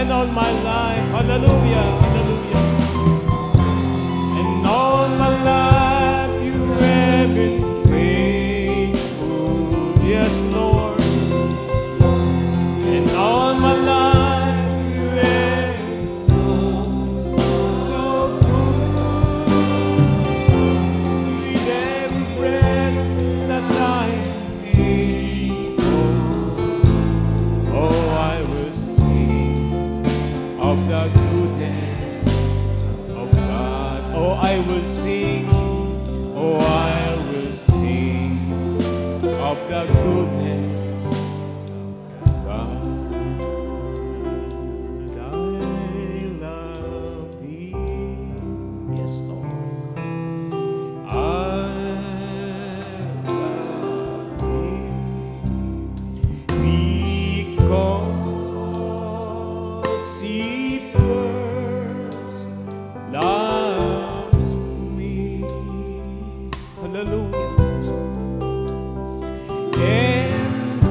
All my life, hallelujah, hallelujah. And all my life you have been faithful, yes, Lord. And all my life you have been so the goodness of God. I love Him. Yes, Lord. I love Him because He first loves me. Hallelujah. And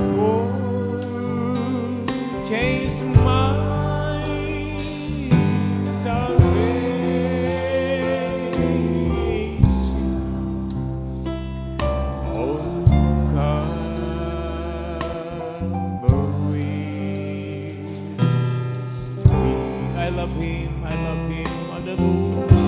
purchased my salvation on Calvary's tree. I love Him, hallelujah.